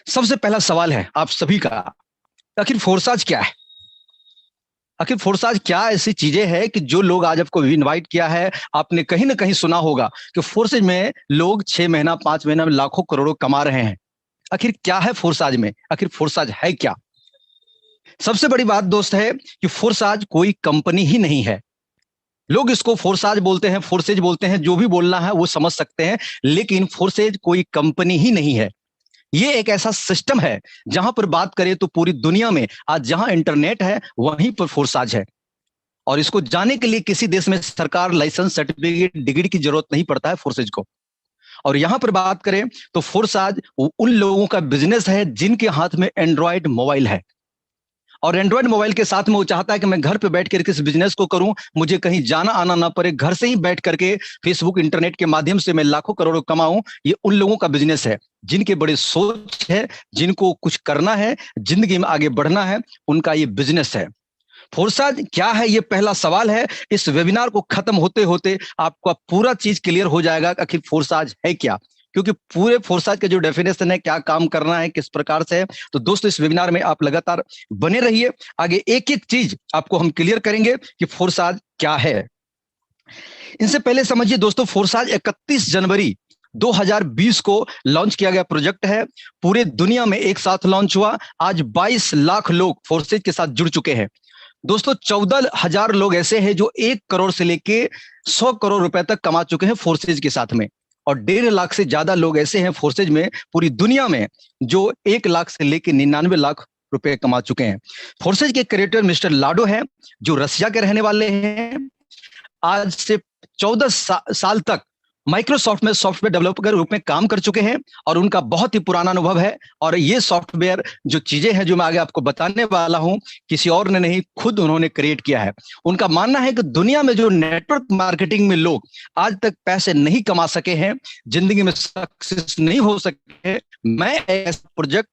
सबसे पहला सवाल है आप सभी का, आखिर फोर्साज क्या है? आखिर फोर्साज क्या ऐसी चीजें हैं कि जो लोग आज आपको इनवाइट किया है, आपने कहीं ना कहीं सुना होगा कि फोर्सेज में लोग 6 महीना 5 महीना में लाखों करोड़ों कमा रहे हैं। आखिर क्या है फोर्साज में? आखिर फोर्साज है क्या? सबसे बड़ी बात दोस्त है कि फोर्साज कोई कंपनी ही नहीं है। लोग इसको फोर्साज बोलते हैं, फोर्सेज बोलते हैं, जो भी बोलना है वो समझ सकते हैं, लेकिन फोर्सेज कोई कंपनी ही नहीं है। ये एक ऐसा सिस्टम है जहां पर बात करें तो पूरी दुनिया में आज जहां इंटरनेट है वहीं पर फोर्साज है। और इसको जाने के लिए किसी देश में सरकार, लाइसेंस, सर्टिफिकेट, डिग्री की जरूरत नहीं पड़ता है फोर्सेज को। और यहां पर बात करें तो फोर्साज उन लोगों का बिजनेस है जिनके हाथ में एंड्रॉयड मोबाइल है। और एंड्रॉयड मोबाइल के साथ में वो चाहता है कि मैं घर पे बैठ कर किस बिजनेस को करूं, मुझे कहीं जाना आना ना पड़े, घर से ही बैठ करके फेसबुक, इंटरनेट के माध्यम से मैं लाखों करोड़ों कमाऊं। ये उन लोगों का बिजनेस है जिनके बड़े सोच है, जिनको कुछ करना है, जिंदगी में आगे बढ़ना है, उनका ये बिजनेस है। फोर्साज क्या है, ये पहला सवाल है। इस वेबिनार को खत्म होते होते आपका पूरा चीज क्लियर हो जाएगा आखिर फोर्साज है क्या। क्योंकि पूरे फोर्साज के जो डेफिनेशन है, क्या काम करना है, किस प्रकार से है, तो दोस्तों इस वेबिनार में आप लगातार बने रहिए। आगे एक एक चीज आपको हम क्लियर करेंगे कि फोर्साज क्या है। इनसे पहले समझिए दोस्तों, फोर्साज 31 जनवरी 2020 को लॉन्च किया गया प्रोजेक्ट है। पूरे दुनिया में एक साथ लॉन्च हुआ। आज 22 लाख लोग फोर्सेज के साथ जुड़ चुके हैं। दोस्तों 14,000 लोग ऐसे हैं जो 1 करोड़ से लेके 100 करोड़ रुपए तक कमा चुके हैं फोर्सेज के साथ में। और 1.5 लाख से ज्यादा लोग ऐसे हैं फोर्सेज में पूरी दुनिया में जो 1 लाख से लेके 99 लाख रुपए कमा चुके हैं। फोर्सेज के क्रिएटर मिस्टर लाडो है, जो रसिया के रहने वाले हैं। आज से 14 साल तक माइक्रोसॉफ्ट में सॉफ्टवेयर डेवलपर के रूप में काम कर चुके हैं और उनका बहुत ही पुराना अनुभव है। और ये सॉफ्टवेयर जो चीजें हैं जो मैं आगे आपको बताने वाला हूं, किसी और ने नहीं, खुद उन्होंने क्रिएट किया है। उनका मानना है कि दुनिया में जो नेटवर्क मार्केटिंग में लोग आज तक पैसे नहीं कमा सके हैं, जिंदगी में सक्सेस नहीं हो सके हैं, मैं ऐसा प्रोजेक्ट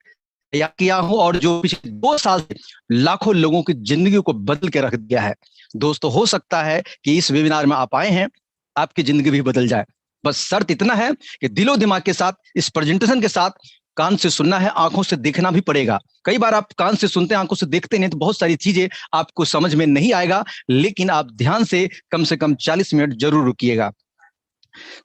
या किया हूं और जो पिछले 2 साल से लाखों लोगों की जिंदगी को बदल के रख दिया है। दोस्तों हो सकता है कि इस वेबिनार में आप आए हैं, आपकी जिंदगी भी बदल जाए। बस शर्त इतना है कि दिलो दिमाग के साथ, इस प्रेजेंटेशन के साथ कान से सुनना है, आंखों से देखना भी पड़ेगा। कई बार आप कान से सुनते हैं, आंखों से देखते नहीं, तो बहुत सारी चीजें आपको समझ में नहीं आएगा, लेकिन आप ध्यान से कम 40 मिनट जरूर रुकिएगा।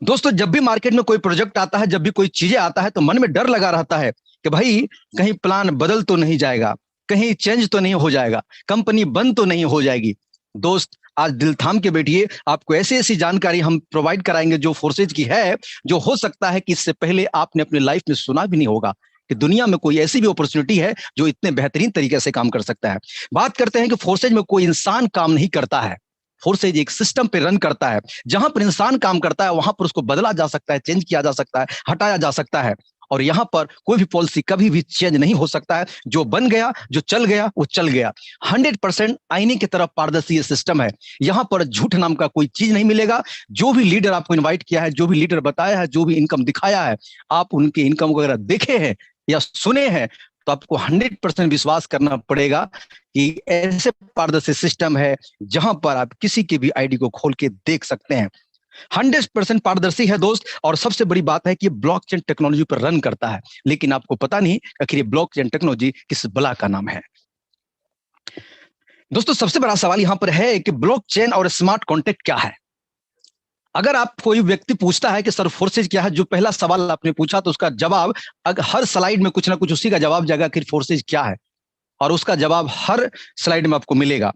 दोस्तों जब भी मार्केट में कोई प्रोजेक्ट आता है, जब भी कोई चीजें आता है, तो मन में डर लगा रहता है कि भाई कहीं प्लान बदल तो नहीं जाएगा, कहीं चेंज तो नहीं हो जाएगा, कंपनी बंद तो नहीं हो जाएगी। दोस्त आज दिल थाम के बैठिए, आपको ऐसी ऐसी जानकारी हम प्रोवाइड कराएंगे जो फोर्सेज की है, जो हो सकता है कि इससे पहले आपने अपनी लाइफ में सुना भी नहीं होगा कि दुनिया में कोई ऐसी भी अपॉर्चुनिटी है जो इतने बेहतरीन तरीके से काम कर सकता है। बात करते हैं कि फोर्सेज में कोई इंसान काम नहीं करता है। फोर्सेज एक सिस्टम पे रन करता है। जहां पर इंसान काम करता है वहां पर उसको बदला जा सकता है, चेंज किया जा सकता है, हटाया जा सकता है। और यहां पर कोई भी पॉलिसी कभी भी चेंज नहीं हो सकता है। जो बन गया, जो चल गया, वो चल गया। 100% आईने की तरफ पारदर्शी ये सिस्टम है। यहां पर झूठ नाम का कोई चीज नहीं मिलेगा। जो भी लीडर आपको इन्वाइट किया है, जो भी लीडर बताया है, जो भी इनकम दिखाया है, आप उनके इनकम को अगर देखे हैं या सुने हैं, तो आपको 100% विश्वास करना पड़ेगा कि ऐसे पारदर्शी सिस्टम है जहां पर आप किसी की भी आईडी को खोल के देख सकते हैं। 100% पारदर्शी है दोस्त। और सबसे बड़ी बात है कि ब्लॉकचेन टेक्नोलॉजी पर रन करता है, लेकिन आपको पता नहीं आखिर ये ब्लॉकचेन टेक्नोलॉजी किस बला का नाम है। दोस्तों सबसे बड़ा सवाल यहां पर है कि ब्लॉकचेन और स्मार्ट कॉन्ट्रैक्ट क्या है। अगर आप कोई व्यक्ति पूछता है कि सर फोर्सेज क्या है, जो पहला सवाल आपने पूछा, तो उसका जवाब हर स्लाइड में कुछ ना कुछ उसी का जवाब जाएगा कि फोर्सेज क्या है, और उसका जवाब हर स्लाइड में आपको मिलेगा।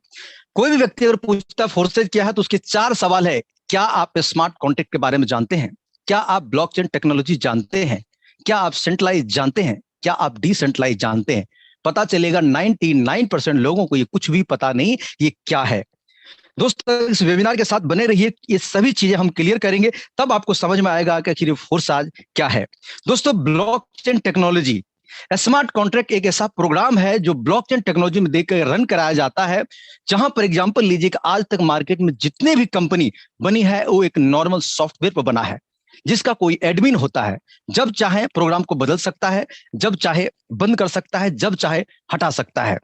कोई भी व्यक्ति अगर पूछता है फोर्सेज क्या है, तो उसके 4 सवाल है। क्या आप स्मार्ट कॉन्ट्रैक्ट के बारे में जानते हैं? क्या आप ब्लॉकचेन टेक्नोलॉजी जानते हैं? क्या आप सेंट्रलाइज जानते हैं? क्या आप डिसेंट्रलाइज जानते हैं? पता चलेगा 99% लोगों को ये कुछ भी पता नहीं ये क्या है। दोस्तों इस वेबिनार के साथ बने रहिए, ये सभी चीजें हम क्लियर करेंगे, तब आपको समझ में आएगा कि आखिर फोर्साज क्या है। दोस्तों ब्लॉकचेन टेक्नोलॉजी, स्मार्ट कॉन्ट्रैक्ट एक ऐसा प्रोग्राम है जो ब्लॉकचेन टेक्नोलॉजी में देकर रन कराया जाता है। जहां पर एग्जांपल लीजिए कि आज तक मार्केट में जितने भी कंपनी बनी है वो एक नॉर्मल सॉफ्टवेयर पर बना है, जिसका कोई एडमिन होता है। जब चाहे प्रोग्राम को बदल सकता है, जब चाहे बंद कर सकता है, जब चाहे हटा सकता है।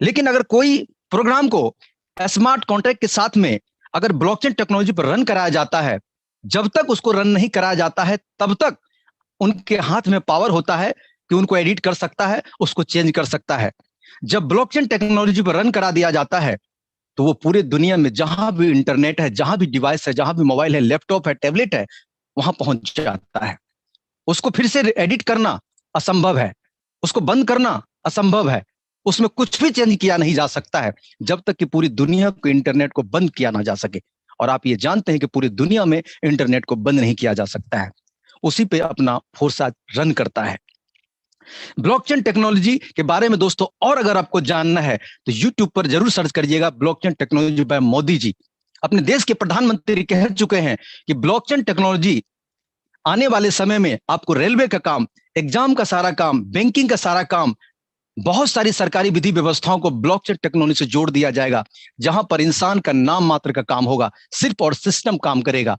लेकिन अगर कोई प्रोग्राम को स्मार्ट कॉन्ट्रैक्ट के साथ में अगर ब्लॉकचेन टेक्नोलॉजी पर रन कराया जाता है, जब तक उसको रन नहीं कराया जाता है तब तक उनके हाथ में पावर होता है कि उनको एडिट कर सकता है, उसको चेंज कर सकता है। जब ब्लॉकचेन टेक्नोलॉजी पर रन करा दिया जाता है तो वो पूरे दुनिया में जहां भी इंटरनेट है, जहां भी डिवाइस है, जहां भी मोबाइल है, लैपटॉप है, टैबलेट है, वहां पहुंच जाता है। उसको फिर से एडिट करना असंभव है, उसको बंद करना असंभव है, उसमें कुछ भी चेंज किया नहीं जा सकता है जब तक कि पूरी दुनिया को इंटरनेट को बंद किया ना जा सके। और आप ये जानते हैं कि पूरी दुनिया में इंटरनेट को बंद नहीं किया जा सकता है, उसी पे अपना फोर्सा रन करता है। ब्लॉकचेन टेक्नोलॉजी के बारे में दोस्तों और अगर आपको जानना है तो यूट्यूब पर जरूर सर्च करिएगा blockchain technology by Modi ji. अपने देश के प्रधानमंत्री कह चुके हैं कि ब्लॉकचेन टेक्नोलॉजी आने वाले समय में आपको रेलवे का काम, एग्जाम का सारा काम, बैंकिंग का सारा काम, बहुत सारी सरकारी विधि व्यवस्थाओं को ब्लॉकचेन टेक्नोलॉजी से जोड़ दिया जाएगा, जहां पर इंसान का नाम मात्र का काम होगा, सिर्फ और सिस्टम काम करेगा।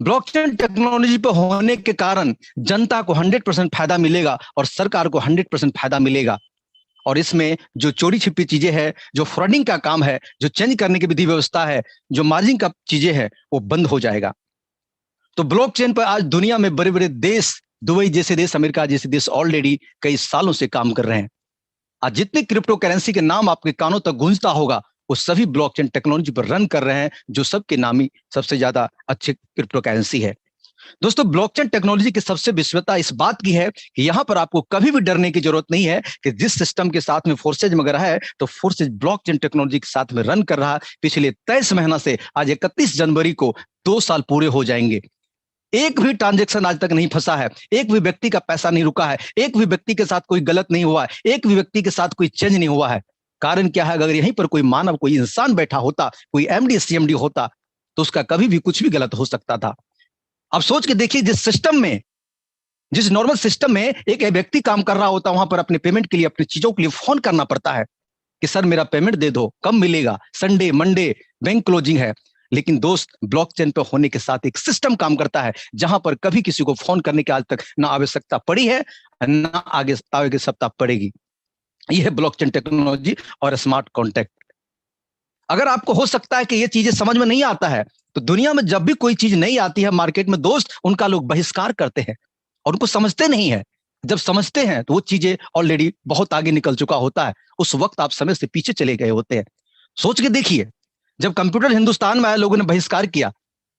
ब्लॉकचेन टेक्नोलॉजी पर होने के कारण जनता को 100% फायदा मिलेगा और सरकार को 100% फायदा मिलेगा। और इसमें जो चोरी छिपी चीजें हैं, जो फ्रॉडिंग का काम है, जो चेंज करने की विधि व्यवस्था है, जो मार्जिन का चीजें है, वो बंद हो जाएगा। तो ब्लॉकचेन पर आज दुनिया में बड़े बड़े देश, दुबई जैसे देश, अमेरिका जैसे देश ऑलरेडी कई सालों से काम कर रहे हैं। आज जितने क्रिप्टो करेंसी के नाम आपके कानों तक गूंजता होगा वो सभी ब्लॉकचेन टेक्नोलॉजी पर रन कर रहे हैं, जो सबके नामी सबसे ज्यादा अच्छे क्रिप्टो करेंसी है। दोस्तों, ब्लॉकचेन टेक्नोलॉजी की सबसे विशेषता इस बात की है कि यहां पर आपको कभी भी डरने की जरूरत नहीं है कि जिस सिस्टम के साथ में फोर्सेज वगैरह है तो फोर्सेज ब्लॉकचेन टेक्नोलॉजी के साथ में रन कर रहा है पिछले 23 महीना से। आज 31 जनवरी को 2 साल पूरे हो जाएंगे। एक भी ट्रांजैक्शन आज तक नहीं फंसा है, एक भी व्यक्ति का पैसा नहीं रुका है, एक भी व्यक्ति के साथ कोई गलत नहीं हुआ है, एक भी व्यक्ति के साथ कोई चेंज नहीं हुआ है। कारण क्या है? अगर यहीं पर कोई मानव, कोई इंसान बैठा होता, कोई एमडी सीएमडी होता तो उसका कभी भी कुछ भी गलत हो सकता था। अब सोच के देखिए, जिस सिस्टम में, जिस नॉर्मल सिस्टम में एक व्यक्ति काम कर रहा होता, वहां पर अपने पेमेंट के लिए, अपनी चीजों के लिए फोन करना पड़ता है कि सर मेरा पेमेंट दे दो, कब मिलेगा, संडे मंडे बैंक क्लोजिंग है। लेकिन दोस्त, ब्लॉकचेन पे होने के साथ एक सिस्टम काम करता है जहां पर कभी किसी को फोन करने की आज तक ना आवश्यकता पड़ी है, ना आगे सप्ताह पड़ेगी। यह है ब्लॉकचेन टेक्नोलॉजी और स्मार्ट कॉन्टैक्ट। अगर आपको हो सकता है कि ये चीजें समझ में नहीं आता है, तो दुनिया में जब भी कोई चीज नहीं आती है मार्केट में दोस्त, उनका लोग बहिष्कार करते हैं और उनको समझते नहीं है। जब समझते हैं तो वो चीजें ऑलरेडी बहुत आगे निकल चुका होता है, उस वक्त आप समय से पीछे चले गए होते हैं। सोच के देखिए, जब कंप्यूटर हिंदुस्तान में आया लोगों ने बहिष्कार किया,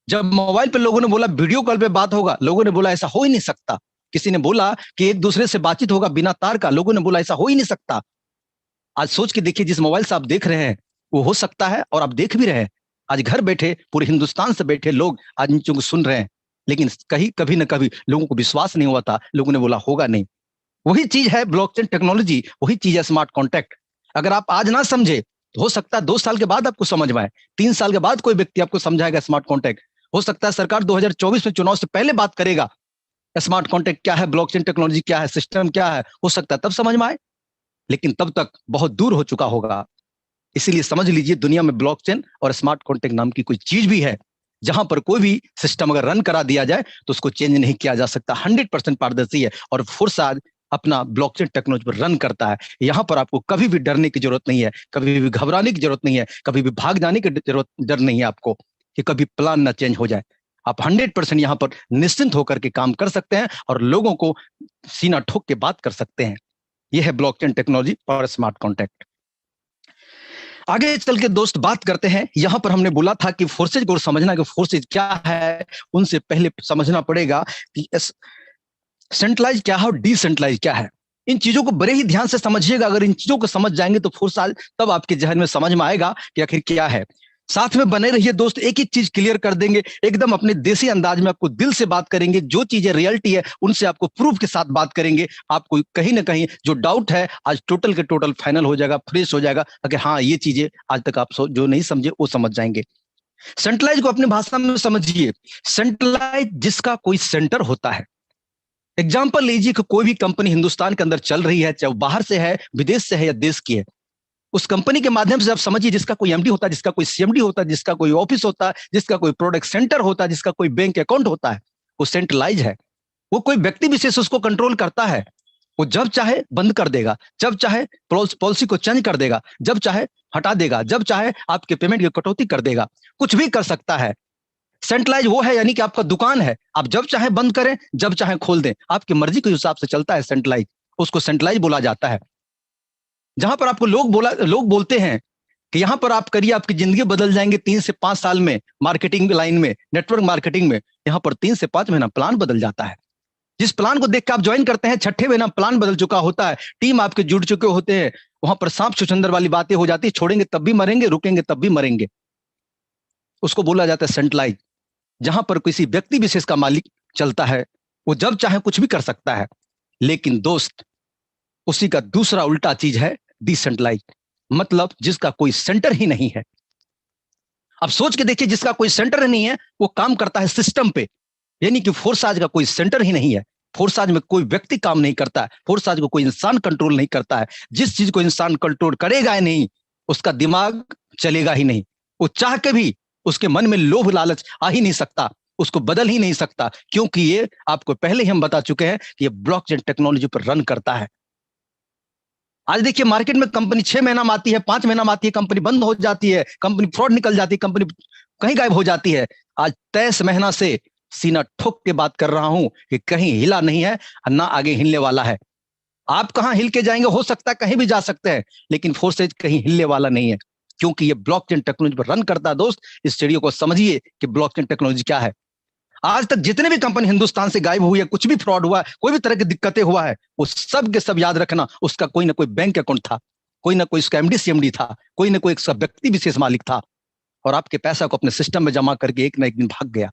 जब मोबाइल पे लोगों ने बोला वीडियो कॉल पे बात होगा, लोगों ने बोला ऐसा हो ही नहीं सकता। किसी ने बोला कि एक दूसरे से बातचीत होगा बिना तार का, लोगों ने बोला ऐसा हो ही नहीं सकता। आज सोच के देखिए, जिस मोबाइल से आप देख रहे हैं वो हो सकता है और आप देख भी रहे हैं। आज घर बैठे पूरे हिंदुस्तान से बैठे लोग आज इन चीजों को सुन रहे हैं, लेकिन कभी ना कभी लोगों को विश्वास नहीं हुआ था, लोगों ने बोला होगा नहीं। वही चीज है ब्लॉकचेन टेक्नोलॉजी, वही चीज है स्मार्ट कॉन्टैक्ट। अगर आप आज ना समझे तो हो सकता है 2 साल के बाद आपको समझ में आए, 3 साल के बाद कोई व्यक्ति आपको समझाएगा स्मार्ट कॉन्टैक्ट। हो सकता है सरकार 2024 में चुनाव से पहले बात करेगा स्मार्ट कॉन्टैक्ट क्या है, ब्लॉकचेन टेक्नोलॉजी क्या है, सिस्टम क्या है, हो सकता है तब समझ में आए, लेकिन तब तक बहुत दूर हो चुका होगा। इसीलिए समझ लीजिए, दुनिया में ब्लॉकचेन और स्मार्ट कॉन्टैक्ट नाम की कोई चीज भी है जहां पर कोई भी सिस्टम अगर रन करा दिया जाए तो उसको चेंज नहीं किया जा सकता। 100% पारदर्शी है और फोर्स आज अपना ब्लॉकचेन टेक्नोलॉजी पर रन करता है। यहां पर आपको कभी भी डरने की जरूरत नहीं है, कभी भी घबराने की जरूरत नहीं है, कभी भी भाग जाने की जरूरत, डर नहीं है आपको कि कभी प्लान ना चेंज हो जाए। आप 100% यहां पर निश्चिंत होकर के काम कर सकते हैं और लोगों को सीना ठोक के बात कर सकते हैं। यह है ब्लॉकचेन टेक्नोलॉजी और स्मार्ट कॉन्टैक्ट। आगे चल के दोस्त बात करते हैं। यहां पर हमने बोला था कि फोर्सेज को समझना कि फोर्सेज क्या है, उनसे पहले समझना पड़ेगा कि सेंट्रलाइज क्या है और डिसेंट्रलाइज क्या है। इन चीजों को बड़े ही ध्यान से समझिएगा। अगर इन चीजों को समझ जाएंगे तो फोर्स आज तब आपके जहन में समझ में आएगा कि आखिर क्या है। साथ में बने रहिए दोस्त, एक एक चीज क्लियर कर देंगे, एकदम अपने देसी अंदाज में आपको दिल से बात करेंगे। जो चीजें रियलिटी है उनसे आपको प्रूफ के साथ बात करेंगे। आपको कहीं ना कहीं जो डाउट है आज टोटल के टोटल फाइनल हो जाएगा, फ्रेश हो जाएगा। अगर हाँ, ये चीजें आज तक आप जो नहीं समझे वो समझ जाएंगे। सेंट्रलाइज को अपनी भाषा में समझिए। सेंट्रलाइज जिसका कोई सेंटर होता है। एग्जाम्पल लीजिए कि कोई भी कंपनी हिंदुस्तान के अंदर चल रही है, चाहे बाहर से है, विदेश से है या देश की है, उस कंपनी के माध्यम से आप समझिए जिसका कोई एमडी होता है, जिसका कोई सीएमडी होता है, जिसका कोई ऑफिस होता है, जिसका कोई प्रोडक्ट सेंटर होता है, जिसका कोई बैंक अकाउंट होता है, वो सेंट्रलाइज है। वो कोई व्यक्ति विशेष उसको कंट्रोल करता है। वो जब चाहे बंद कर देगा, जब चाहे पॉलिसी को चेंज कर देगा, जब चाहे हटा देगा, जब चाहे आपके पेमेंट की कटौती कर देगा, कुछ भी कर सकता है। सेंट्रलाइज वो है यानी कि आपका दुकान है, आप जब चाहे बंद करें, जब चाहे खोल दें, आपकी मर्जी के हिसाब से चलता है सेंट्रलाइज। उसको सेंट्रलाइज बोला जाता है। जहां पर आपको लोग बोलते हैं कि यहां पर आप करिए, आपकी जिंदगी बदल जाएंगे 3 से 5 साल में मार्केटिंग लाइन में, नेटवर्क मार्केटिंग में। यहां पर 3 से 5 महीना प्लान बदल जाता है। जिस प्लान को देख के आप ज्वाइन करते हैं, 6ठे महीना प्लान बदल चुका होता है, टीम आपके जुड़ चुके होते हैं, वहां पर सांप छुछंदर वाली बातें हो जाती है, छोड़ेंगे तब भी मरेंगे, रुकेंगे तब भी मरेंगे। उसको बोला जाता है सेंट्रलाइज। जहां पर किसी व्यक्ति विशेष का मालिक चलता है, वो जब चाहे कुछ भी कर सकता है। लेकिन दोस्त, उसी का दूसरा उल्टा चीज है डिसेंट्रलाइज, मतलब जिसका कोई सेंटर ही नहीं है। अब सोच के देखिए, जिसका कोई सेंटर नहीं है वो काम करता है सिस्टम पे, यानी कि फोर्साज का कोई सेंटर ही नहीं है। फोर्साज में कोई व्यक्ति काम नहीं करता है, फोर्साज को कोई इंसान कंट्रोल नहीं करता है। जिस चीज को इंसान कंट्रोल करेगा ही नहीं, उसका दिमाग चलेगा ही नहीं। वो चाह के भी उसके मन में लोभ लालच आ ही नहीं सकता, उसको बदल ही नहीं सकता, क्योंकि ये आपको पहले ही हम बता चुके हैं कि ये ब्लॉकचेन टेक्नोलॉजी पर रन करता है। आज देखिए मार्केट में कंपनी 6 महीना में आती है, 5 महीना में आती है, कंपनी बंद हो जाती है, कंपनी फ्रॉड निकल जाती है, कंपनी कहीं गायब हो जाती है। आज 23 महीना से सीना ठोक के बात कर रहा हूं कि कहीं हिला नहीं है, ना आगे हिलने वाला है। आप कहां हिल के जाएंगे, हो सकता है कहीं भी जा सकते हैं, लेकिन फोर्सेज कहीं हिलने वाला नहीं है, क्योंकि ये ब्लॉकचेन टेक्नोलॉजी पर रन करता है। दोस्त, इस चिड़ियों को समझिए कि ब्लॉकचेन टेक्नोलॉजी क्या है। आज तक जितने भी कंपनी हिंदुस्तान से गायब हुई है, कुछ भी फ्रॉड हुआ है, कोई भी तरह की दिक्कतें हुआ है, वो सब के सब याद रखना, उसका कोई ना कोई बैंक अकाउंट था, कोई ना कोई उसका एमडी सीएमडी था, कोई ना कोई एक व्यक्ति विशेष मालिक था, और आपके पैसा को अपने सिस्टम में जमा करके एक ना एक दिन भाग गया।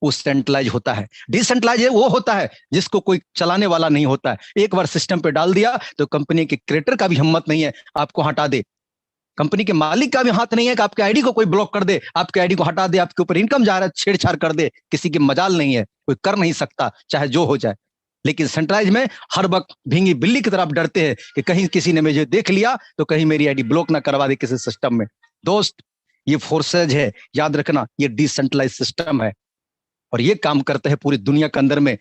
वो सेंट्रलाइज होता है। डिसेंट्रलाइज वो होता है जिसको कोई चलाने वाला नहीं होता है। एक बार सिस्टम पे डाल दिया तो कंपनी के क्रिएटर का भी हिम्मत नहीं है आपको हटा दे, कंपनी के मालिक का भी हाथ नहीं है कि आपके आईडी को कोई ब्लॉक कर दे, आपके आईडी को हटा दे, आपके ऊपर इनकम जा रहा है छेड़छाड़ कर दे। किसी की मजाल नहीं है, कोई कर नहीं सकता, चाहे जो हो जाए। लेकिन सेंट्रलाइज में हर वक्त भींगी बिल्ली की तरफ डरते हैं कि कहीं किसी ने मुझे देख लिया तो कहीं मेरी आईडी ब्लॉक ना करवा दे किसी सिस्टम में। दोस्त, ये फोर्सेज है, याद रखना, ये डिसेंट्रलाइज सिस्टम है, और ये काम करते हैं पूरी दुनिया के अंदर में।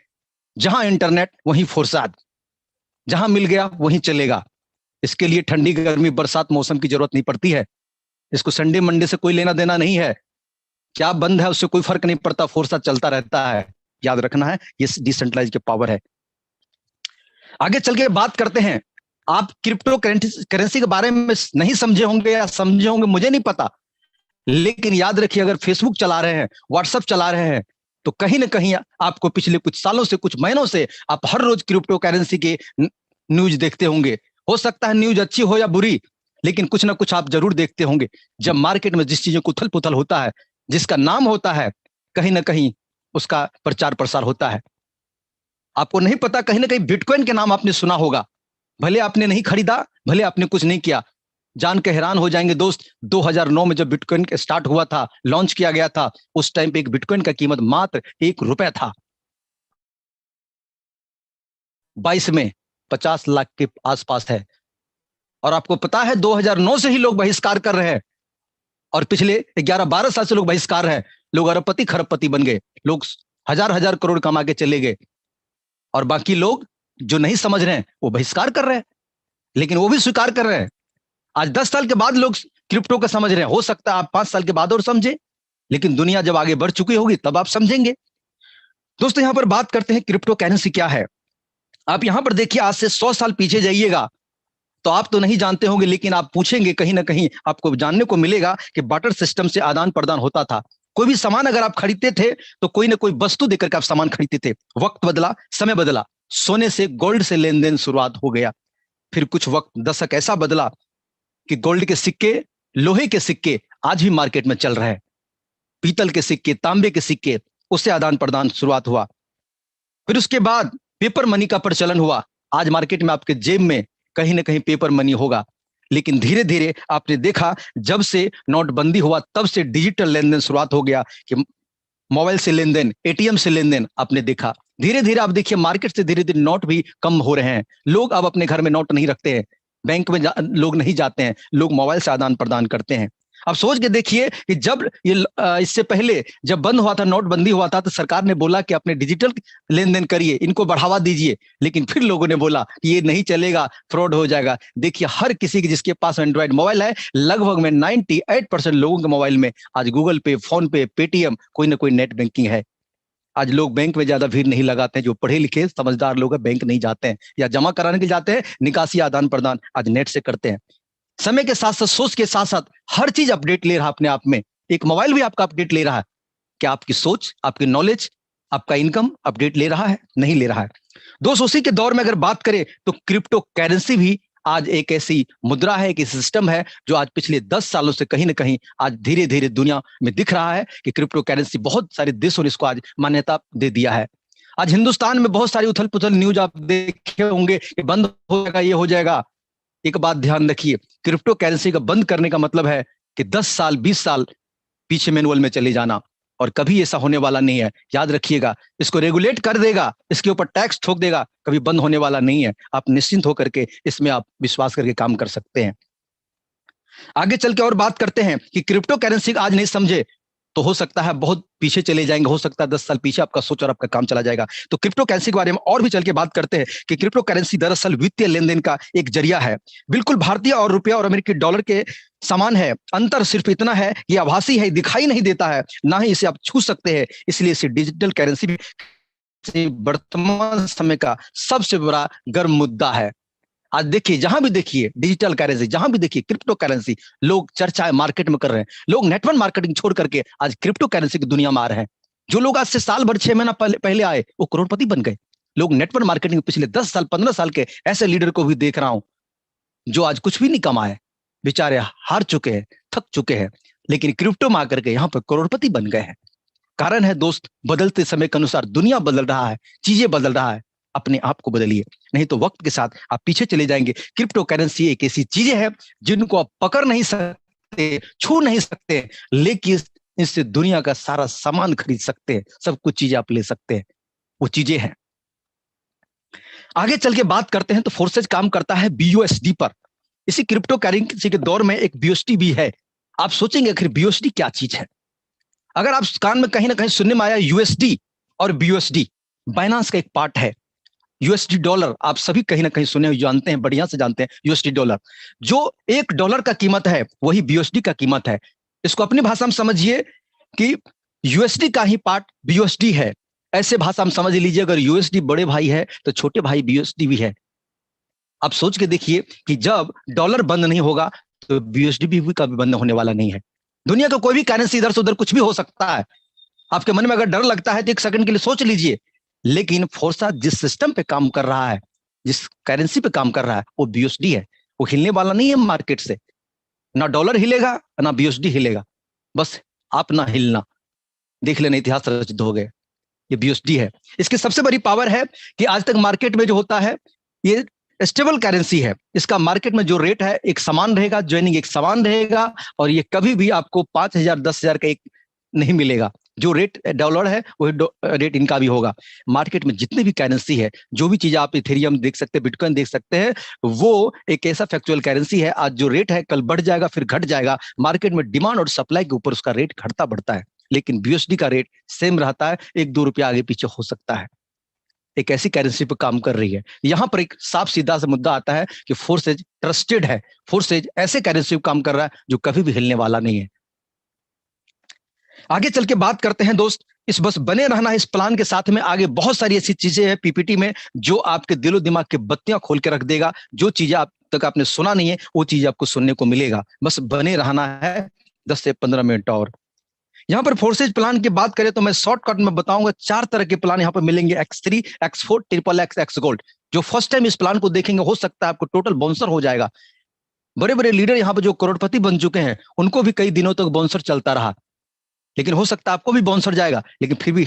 जहां इंटरनेट वहीं फोर्साज, जहां मिल गया वहीं चलेगा। इसके लिए ठंडी गर्मी बरसात मौसम की जरूरत नहीं पड़ती है। इसको संडे मंडे से कोई लेना देना नहीं है, क्या बंद है उससे कोई फर्क नहीं पड़ता, फोर्सा चलता रहता है। याद रखना है, ये डिसेंट्रलाइज के पावर है। आगे चल के बात करते हैं। आप क्रिप्टो करेंसी के बारे में नहीं समझे होंगे या समझे होंगे, मुझे नहीं पता, लेकिन याद रखिए, अगर फेसबुक चला रहे हैं, व्हाट्सएप चला रहे हैं, तो कहीं ना कहीं आपको पिछले कुछ सालों से, कुछ महीनों से आप हर रोज क्रिप्टो करेंसी के न्यूज देखते होंगे। हो सकता है न्यूज अच्छी हो या बुरी, लेकिन कुछ ना कुछ आप जरूर देखते होंगे। जब मार्केट में जिस चीजों को उथल पुथल होता है, जिसका नाम होता है, कहीं ना कहीं उसका प्रचार प्रसार होता है। आपको नहीं पता, कहीं ना कहीं बिटकॉइन के नाम आपने सुना होगा, भले आपने नहीं खरीदा, भले आपने कुछ नहीं किया, जान के हैरान हो जाएंगे दोस्त। 2009 में जब बिटकॉइन स्टार्ट हुआ था, लॉन्च किया गया था, उस टाइम पे एक बिटकॉइन का कीमत मात्र ₹1 था। 22 में 50 लाख के आसपास है। और आपको पता है 2009 से ही लोग बहिष्कार कर रहे हैं, और पिछले 11-12 साल से लोग बहिष्कार है। लोग अरबपति खरबपति बन गए, लोग हजार हजार करोड़ कमा के चले गए, और बाकी लोग जो नहीं समझ रहे हैं वो बहिष्कार कर रहे हैं, लेकिन वो भी स्वीकार कर रहे हैं। आज 10 साल के बाद लोग क्रिप्टो का समझ रहे हैं, हो सकता है आप 5 साल के बाद और समझे, लेकिन दुनिया जब आगे बढ़ चुकी होगी तब आप समझेंगे। दोस्तों, यहां पर बात करते हैं क्रिप्टो करेंसी क्या है। आप यहां पर देखिए, आज से 100 साल पीछे जाइएगा तो आप तो नहीं जानते होंगे, लेकिन आप पूछेंगे, कहीं ना कहीं आपको जानने को मिलेगा कि बार्टर सिस्टम से आदान प्रदान होता था। कोई भी सामान अगर आप खरीदते थे तो कोई ना कोई वस्तु देकर के आप सामान खरीदते थे। वक्त बदला, समय बदला, सोने से गोल्ड से लेन देन शुरुआत हो गया। फिर कुछ वक्त, दशक ऐसा बदला कि गोल्ड के सिक्के, लोहे के सिक्के आज भी मार्केट में चल रहे हैं, पीतल के सिक्के, तांबे के सिक्के, उससे आदान प्रदान शुरुआत हुआ। फिर उसके बाद पेपर मनी का प्रचलन हुआ। आज मार्केट में आपके जेब में कहीं ना कहीं पेपर मनी होगा, लेकिन धीरे धीरे आपने देखा, जब से नोटबंदी हुआ तब से डिजिटल लेन देन शुरुआत हो गया कि मोबाइल से लेन देन, एटीएम से लेन देन आपने देखा। धीरे धीरे आप देखिए मार्केट से धीरे धीरे नोट भी कम हो रहे हैं। लोग अब अपने घर में नोट नहीं रखते हैं, बैंक में लोग नहीं जाते हैं, लोग मोबाइल से आदान प्रदान करते हैं। अब सोच के देखिए कि जब ये इससे पहले जब बंद हुआ था, नोटबंदी हुआ था, तो सरकार ने बोला कि अपने डिजिटल लेन देन करिए, इनको बढ़ावा दीजिए, लेकिन फिर लोगों ने बोला कि ये नहीं चलेगा, फ्रॉड हो जाएगा। देखिए हर किसी की जिसके पास एंड्रॉइड मोबाइल है, लगभग में 98% लोगों के मोबाइल में आज गूगल पे, फोन पे, पेटीएम, कोई ना कोई नेट बैंकिंग है। आज लोग बैंक में ज्यादा भीड़ नहीं लगाते हैं, जो पढ़े लिखे समझदार लोग हैं बैंक नहीं जाते हैं, या जमा कराने के लिए जाते हैं, निकासी आदान प्रदान आज नेट से करते हैं। समय के साथ साथ, सोच के साथ साथ हर चीज अपडेट ले रहा अपने आप में। एक मोबाइल भी आपका अपडेट ले रहा है। क्या आपकी सोच, आपकी नॉलेज, आपका इनकम अपडेट ले रहा है? नहीं ले रहा है। दोस्तों, उसी के दौर में अगर बात करें तो क्रिप्टो करेंसी भी आज एक ऐसी मुद्रा है, एक सिस्टम है जो आज पिछले 10 सालों से कहीं ना कहीं आज धीरे धीरे दुनिया में दिख रहा है कि क्रिप्टो करेंसी, बहुत सारे देशों ने इसको आज मान्यता दे दिया है। आज हिंदुस्तान में बहुत सारी उथल पुथल न्यूज आप देखे होंगे कि बंद हो जाएगा, ये हो जाएगा। एक बात ध्यान रखिए, क्रिप्टो करेंसी का बंद करने का मतलब है कि 10 साल 20 साल पीछे मैनुअल में चले जाना, और कभी ऐसा होने वाला नहीं है। याद रखिएगा, इसको रेगुलेट कर देगा, इसके ऊपर टैक्स ठोक देगा, कभी बंद होने वाला नहीं है। आप निश्चिंत होकर के इसमें आप विश्वास करके काम कर सकते हैं। आगे चल के और बात करते हैं कि क्रिप्टो करेंसी आज नहीं समझे तो हो सकता है बहुत पीछे चले जाएंगे, हो सकता है 10 साल पीछे आपका सोच और आपका काम चला जाएगा। तो क्रिप्टो करेंसी के बारे में और भी चल के बात करते हैं कि क्रिप्टो करेंसी दरअसल वित्तीय लेन देन का एक जरिया है। बिल्कुल भारतीय और रुपया और अमेरिकी डॉलर के समान है। अंतर सिर्फ इतना है, ये आभासी है, दिखाई नहीं देता है, ना ही इसे आप छू सकते हैं। इसलिए इसे डिजिटल करेंसी भी वर्तमान समय का सबसे बड़ा गर्म मुद्दा है। आज देखिए, जहां भी देखिए डिजिटल करेंसी, जहां भी देखिए क्रिप्टो करेंसी, लोग चर्चा मार्केट में कर रहे हैं। लोग नेटवर्क मार्केटिंग छोड़ करके आज क्रिप्टो करेंसी की दुनिया में आ रहे हैं। जो लोग आज से साल भर 6 महीना पहले आए वो करोड़पति बन गए। लोग नेटवर्क मार्केटिंग पिछले 10 साल 15 साल के ऐसे लीडर को भी देख रहा हूं जो आज कुछ भी नहीं कमाए, बेचारे हार चुके हैं, थक चुके हैं, लेकिन क्रिप्टो में आकर के यहाँ पर करोड़पति बन गए हैं। कारण है दोस्त, बदलते समय के अनुसार दुनिया बदल रहा है, चीजें बदल रहा है। अपने आप को बदलिए, नहीं तो वक्त के साथ आप पीछे चले जाएंगे। क्रिप्टो करेंसी एक ऐसी चीजें है जिनको आप पकड़ नहीं सकते, छू नहीं सकते, लेकिन इससे दुनिया का सारा सामान खरीद सकते हैं, सब कुछ चीजें आप ले सकते हैं। वो चीजें हैं। आगे चल के बात करते हैं तो फोर्सेज काम करता है बीयूएसडी पर। इसी क्रिप्टो करेंसी के दौर में एक बीयूएसडी भी है। आप सोचेंगे आखिर बीयूएसडी क्या चीज है? अगर आप कान में कहीं ना कहीं सुनने में आया यूएसडी और बीयूएसडी, बाइनांस का एक पार्ट है। यूएसडी डॉलर आप सभी कहीं ना कहीं सुने, जानते हैं, बढ़िया से जानते हैं। यूएसडी डॉलर, जो $1 का कीमत है वही बीयूएसडी का कीमत है। इसको अपनी भाषा में समझिए कि यूएसडी का ही पार्ट बीयूएसडी है। ऐसे भाषा में समझ लीजिए, अगर यूएसडी बड़े भाई है तो छोटे भाई बीयूएसडी भी है। आप सोच के देखिए कि जब डॉलर बंद नहीं होगा तो बीयूएसडी भी कभी बंद होने वाला नहीं है। दुनिया का कोई भी करेंसी इधर से उधर कुछ भी हो सकता है। आपके मन में अगर डर लगता है तो एक सेकंड के लिए सोच लीजिए, लेकिन फोर्सा जिस सिस्टम पे काम कर रहा है, जिस करेंसी पे काम कर रहा है, वो बीयूएसडी है। वो हिलने वाला नहीं है मार्केट से। ना डॉलर हिलेगा ना बीयूएसडी हिलेगा, बस आप ना हिलना। देख लेना, इतिहास रचित हो गए। ये बीयूएसडी है। इसकी सबसे बड़ी पावर है कि आज तक मार्केट में जो होता है ये स्टेबल करेंसी है। इसका मार्केट में जो रेट है एक समान रहेगा, ज्वाइनिंग एक समान रहेगा, और ये कभी भी आपको 5,000 10,000 का एक नहीं मिलेगा। जो रेट डॉलर है वही रेट इनका भी होगा। मार्केट में जितने भी करेंसी है, जो भी चीज आप इथेरियम देख सकते हैं, बिटकॉइन देख सकते हैं, वो एक ऐसा फैक्चुअल करेंसी है। आज जो रेट है कल बढ़ जाएगा, फिर घट जाएगा। मार्केट में डिमांड और सप्लाई के ऊपर उसका रेट घटता बढ़ता है, लेकिन बीयूएसडी का रेट सेम रहता है। 1-2 रुपया आगे पीछे हो सकता है। एक ऐसी करेंसी पर काम कर रही है। यहां पर एक साफ सीधा सा मुद्दा आता है कि फोर्सेज ट्रस्टेड है। फोर्सेज ऐसे करेंसी पर काम कर रहा है जो कभी भी हिलने वाला नहीं है। आगे चल के बात करते हैं दोस्त, इस बस बने रहना इस प्लान के साथ में आगे बहुत सारी ऐसी चीजें हैं पीपीटी में जो आपके दिलो दिमाग के बत्तियां खोल के रख देगा। जो चीजें आप तक आपने सुना नहीं है वो चीज आपको सुनने को मिलेगा। बस बने रहना है 10 से 15 मिनट और। यहाँ पर फोर्सेज प्लान की बात करें तो मैं शॉर्टकट में बताऊंगा। 4 तरह के प्लान यहाँ पर मिलेंगे, X3, X4, XXX, X gold. जो फर्स्ट टाइम इस प्लान को देखेंगे हो सकता है आपको टोटल बाउंसर हो जाएगा। बड़े बड़े लीडर यहाँ पर जो करोड़पति बन चुके हैं उनको भी कई दिनों तक बाउंसर चलता रहा, लेकिन हो सकता है आपको भी बाउंसर जाएगा, लेकिन फिर भी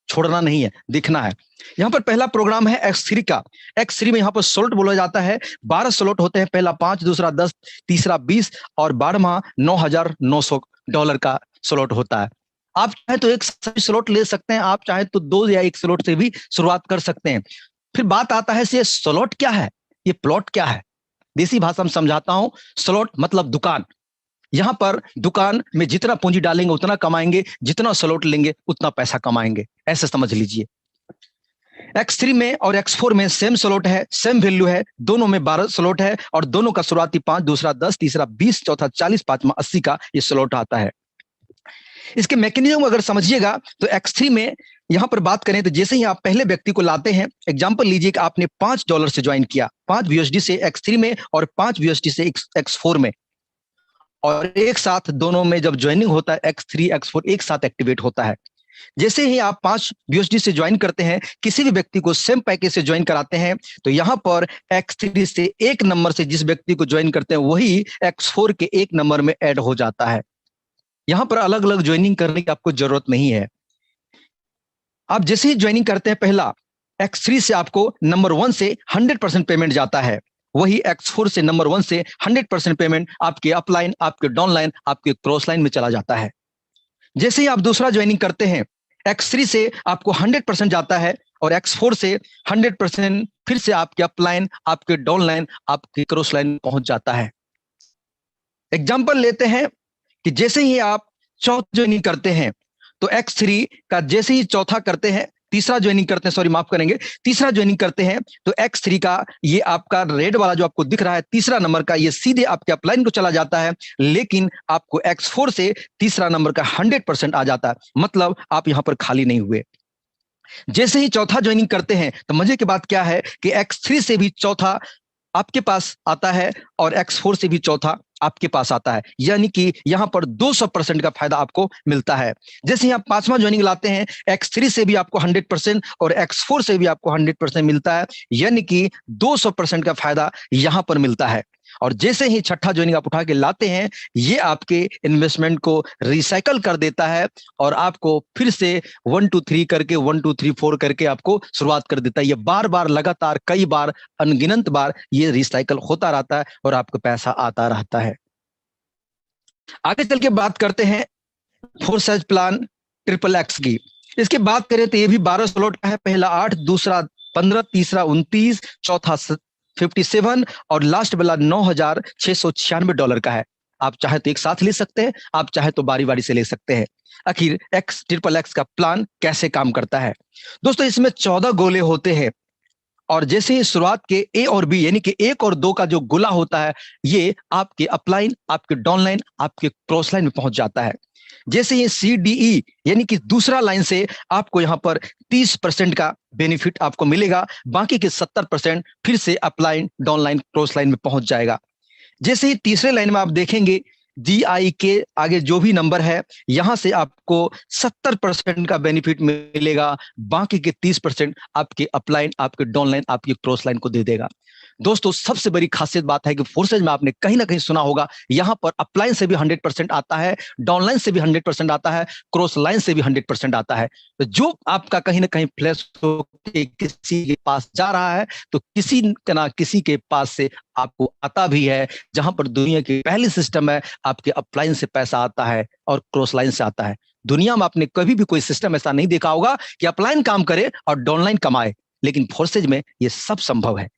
छोड़ना नहीं है, देखना है। यहाँ पर पहला प्रोग्राम है X3 का। X3 में यहाँ पर स्लॉट बोला जाता है। 12 स्लॉट होते हैं, पहला 5, दूसरा 10, तीसरा 20 और 12वां $9,900 का स्लॉट होता है। आप चाहे तो एक स्लॉट ले सकते हैं, आप चाहे तो 2 या 1 स्लॉट से भी शुरुआत कर सकते हैं। फिर बात आता है ये स्लॉट क्या है, ये प्लॉट क्या है। देसी भाषा में समझाता हूं। स्लॉट मतलब दुकान। यहां पर दुकान में जितना पूंजी डालेंगे उतना कमाएंगे, जितना स्लॉट लेंगे उतना पैसा कमाएंगे, ऐसे समझ लीजिए। X3 में और X4 में सेम स्लॉट है, सेम वैल्यू है। दोनों में 12 स्लॉट है और दोनों का शुरुआती 5, दूसरा 10, तीसरा 20, चौथा 40, पांचवा 80 का ये स्लॉट आता है। इसके मैकेनिज्म अगर समझिएगा तो X3 में यहां पर बात करें तो जैसे ही आप पहले व्यक्ति को लाते हैं, एग्जांपल लीजिए कि आपने $5 से ज्वाइन किया, 5 यूएसडी से X3 में और 5 यूएसडी से X4 में, और एक साथ दोनों में जब ज्वाइनिंग होता है X3 X4 एक साथ एक्टिवेट होता है। जैसे ही आप 5 यूएसडी से ज्वाइन करते हैं, किसी भी व्यक्ति को सेम पैकेज से ज्वाइन कराते हैं, तो यहां पर X3 से एक नंबर से जिस व्यक्ति को ज्वाइन करते हैं वही X4 के एक नंबर में ऐड हो जाता है। यहां पर अलग अलग ज्वाइनिंग करने की आपको जरूरत नहीं है। आप जैसे ही ज्वाइनिंग करते हैं, पहला X3 से आपको नंबर 1 से 100% पेमेंट जाता है, वही X4 से नंबर 1 से 100% पेमेंट आपके अपलाइन, आपके डाउनलाइन, आपके क्रॉस लाइन में चला जाता है। जैसे ही आप दूसरा ज्वाइनिंग करते हैं, X3 से आपको 100% जाता है और X4 से 100% फिर से आपके अपलाइन, आपके डाउनलाइन, आपके क्रॉस लाइन पहुंच जाता है। एग्जाम्पल लेते हैं कि जैसे ही आप चौथा ज्वाइनिंग करते हैं, तो X3 का जैसे ही चौथा करते हैं, तीसरा ज्वाइनिंग करते हैं, सॉरी माफ करेंगे, तीसरा ज्वाइनिंग करते हैं, तो X3 का ये आपका रेड वाला जो आपको दिख रहा है तीसरा नंबर का, ये सीधे आपके अपलाइन को चला जाता है, लेकिन आपको X4 से तीसरा नंबर का 100% आ जाता है, मतलब आप यहां पर खाली नहीं हुए। जैसे ही चौथा ज्वाइनिंग करते हैं, तो मजे की बात क्या है कि X3 से भी चौथा आपके पास आता है और X4 से भी चौथा आपके पास आता है, यानी कि यहां पर 200% का फायदा आपको मिलता है। जैसे ही आप पांचवा ज्वाइनिंग लाते हैं, X3 से भी आपको 100% और X4 से भी आपको 100% मिलता है, यानी कि 200% का फायदा यहां पर मिलता है। और जैसे ही छठा ज्वाइनिंग आप उठा के लाते हैं, ये आपके इन्वेस्टमेंट को रिसाइकल कर देता है और आपको फिर से 1 2 3 करके 1 2 3 4 करके आपको शुरुआत कर देता है। ये बार बार लगातार कई बार अनगिनत बार ये रिसाइकल होता रहता है और आपको पैसा आता रहता है। आगे चल के बात करते हैं फोर्सेज प्लान ट्रिपल एक्स की। इसकी बात करें तो ये भी 12 स्लॉट का है, पहला 8, दूसरा 15, तीसरा 29, चौथा 57 और लास्ट वाला $9,696 का है। आप चाहे तो एक साथ ले सकते हैं, आप चाहे तो बारी बारी से ले सकते हैं। आखिर ट्रिपल एक्स का प्लान कैसे काम करता है? दोस्तों, इसमें 14 गोले होते हैं और जैसे ही शुरुआत के ए और बी यानी कि 1 और 2 का जो गोला होता है, ये आपके अपलाइन, आपके डाउनलाइन, आपके क्रॉस लाइन में पहुंच जाता है। जैसे ये CDE यानी कि दूसरा लाइन से आपको यहां पर 30% का बेनिफिट आपको मिलेगा, बाकी के 70% फिर से अपलाइन, डाउनलाइन, क्रॉस लाइन में पहुंच जाएगा। जैसे ही तीसरे लाइन में आप देखेंगे GI के आगे जो भी नंबर है, यहां से आपको 70% का बेनिफिट मिलेगा, बाकी के 30% आपके अपलाइन, आपके डाउनलाइन, आपके क्रॉस लाइन को दे देगा। दोस्तों, सबसे बड़ी खासियत बात है कि फोर्सेज में आपने कहीं ना कहीं सुना होगा, यहां पर अपलाइन से भी 100% आता है, डाउनलाइन से भी 100% आता है, क्रॉस लाइन से भी 100% आता है। तो जो आपका कहीं ना कहीं फ्लैश होकर किसी के पास जा रहा है, तो किसी ना किसी के पास से आपको आता भी है। जहां पर दुनिया की पहली सिस्टम है, आपके अपलाइन से पैसा आता है और क्रॉस लाइन से आता है। दुनिया में आपने कभी भी कोई सिस्टम ऐसा नहीं देखा होगा कि अपलाइन काम करे और डाउनलाइन कमाए, लेकिन फोर्सेज में यह सब संभव है।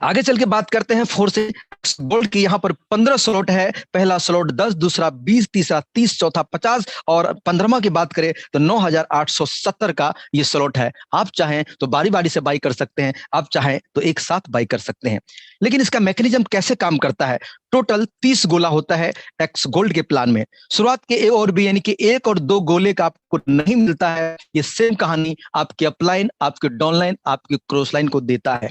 आगे चल के बात करते हैं फोर्सेज गोल्ड की। यहां पर 15 स्लॉट है, पहला स्लॉट 10, दूसरा 20, तीसरा 30, चौथा 50 और 15वां की बात करें तो 9,870 का ये स्लॉट है। आप चाहें तो बारी बारी से बाई कर सकते हैं, आप चाहें तो एक साथ बाई कर सकते हैं। लेकिन इसका मैकेनिज्म कैसे काम करता है? टोटल 30 गोला होता है एक्स गोल्ड के प्लान में। शुरुआत के ए और बी यानी कि 1 और 2 गोले का आपको नहीं मिलता है, ये सेम कहानी आपके अपलाइन, आपके डाउनलाइन, आपके क्रॉस लाइन को देता है।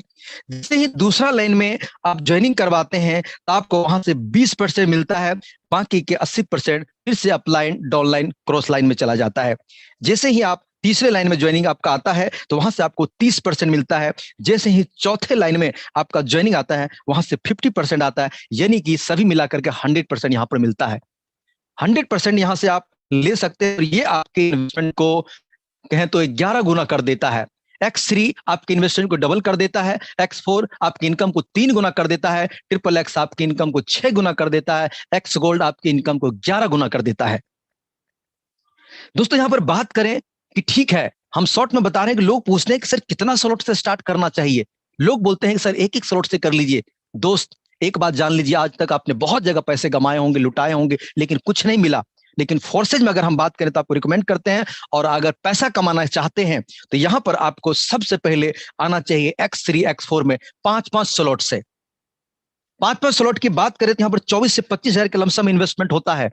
जैसे ही दूसरा लाइन में आप ज्वाइनिंग करवाते हैं, तो आपको वहां से 20% मिलता है, बाकी के 80% फिर से अपलाइन, डाउनलाइन, क्रॉस लाइन में चला जाता है। जैसे ही आप तीसरे लाइन में ज्वाइनिंग आपका आता है, तो वहां से आपको 30% मिलता है। जैसे ही चौथे लाइन में आपका ज्वाइनिंग आता है, वहां से 50% आता है, यानी कि सभी मिलाकर के 100% यहां पर मिलता है। 100% यहां से आप ले सकते हैं। ये आपके इन्वेस्टमेंट को कहें तो 11 गुना कर देता है। X3 आपके इन्वेस्टमेंट को डबल कर देता है, X4 आपकी इनकम को 3 गुना कर देता है, ट्रिपल एक्स आपकी इनकम को 6 गुना कर देता है, एक्स गोल्ड आपकी इनकम को 11 गुना कर देता है। दोस्तों, यहां पर बात करें कि ठीक है, हम शॉर्ट में बता रहे हैं कि लोग पूछते हैं कि सर कितना स्लॉट से स्टार्ट करना चाहिए। लोग बोलते हैं कि सर एक स्लॉट से कर लीजिए। दोस्त, एक बात जान लीजिए, आज तक आपने बहुत जगह पैसे कमाए होंगे, लुटाए होंगे, लेकिन कुछ नहीं मिला। लेकिन फोर्सेज में अगर हम बात करें तो आपको रिकमेंड करते हैं, और अगर पैसा कमाना चाहते हैं तो यहां पर आपको सबसे पहले आना चाहिए X3 X4 में 5-5 स्लॉट से। 5-5 स्लॉट की बात करें तो यहां पर 24 से 25 हजार का लमसम इन्वेस्टमेंट होता है।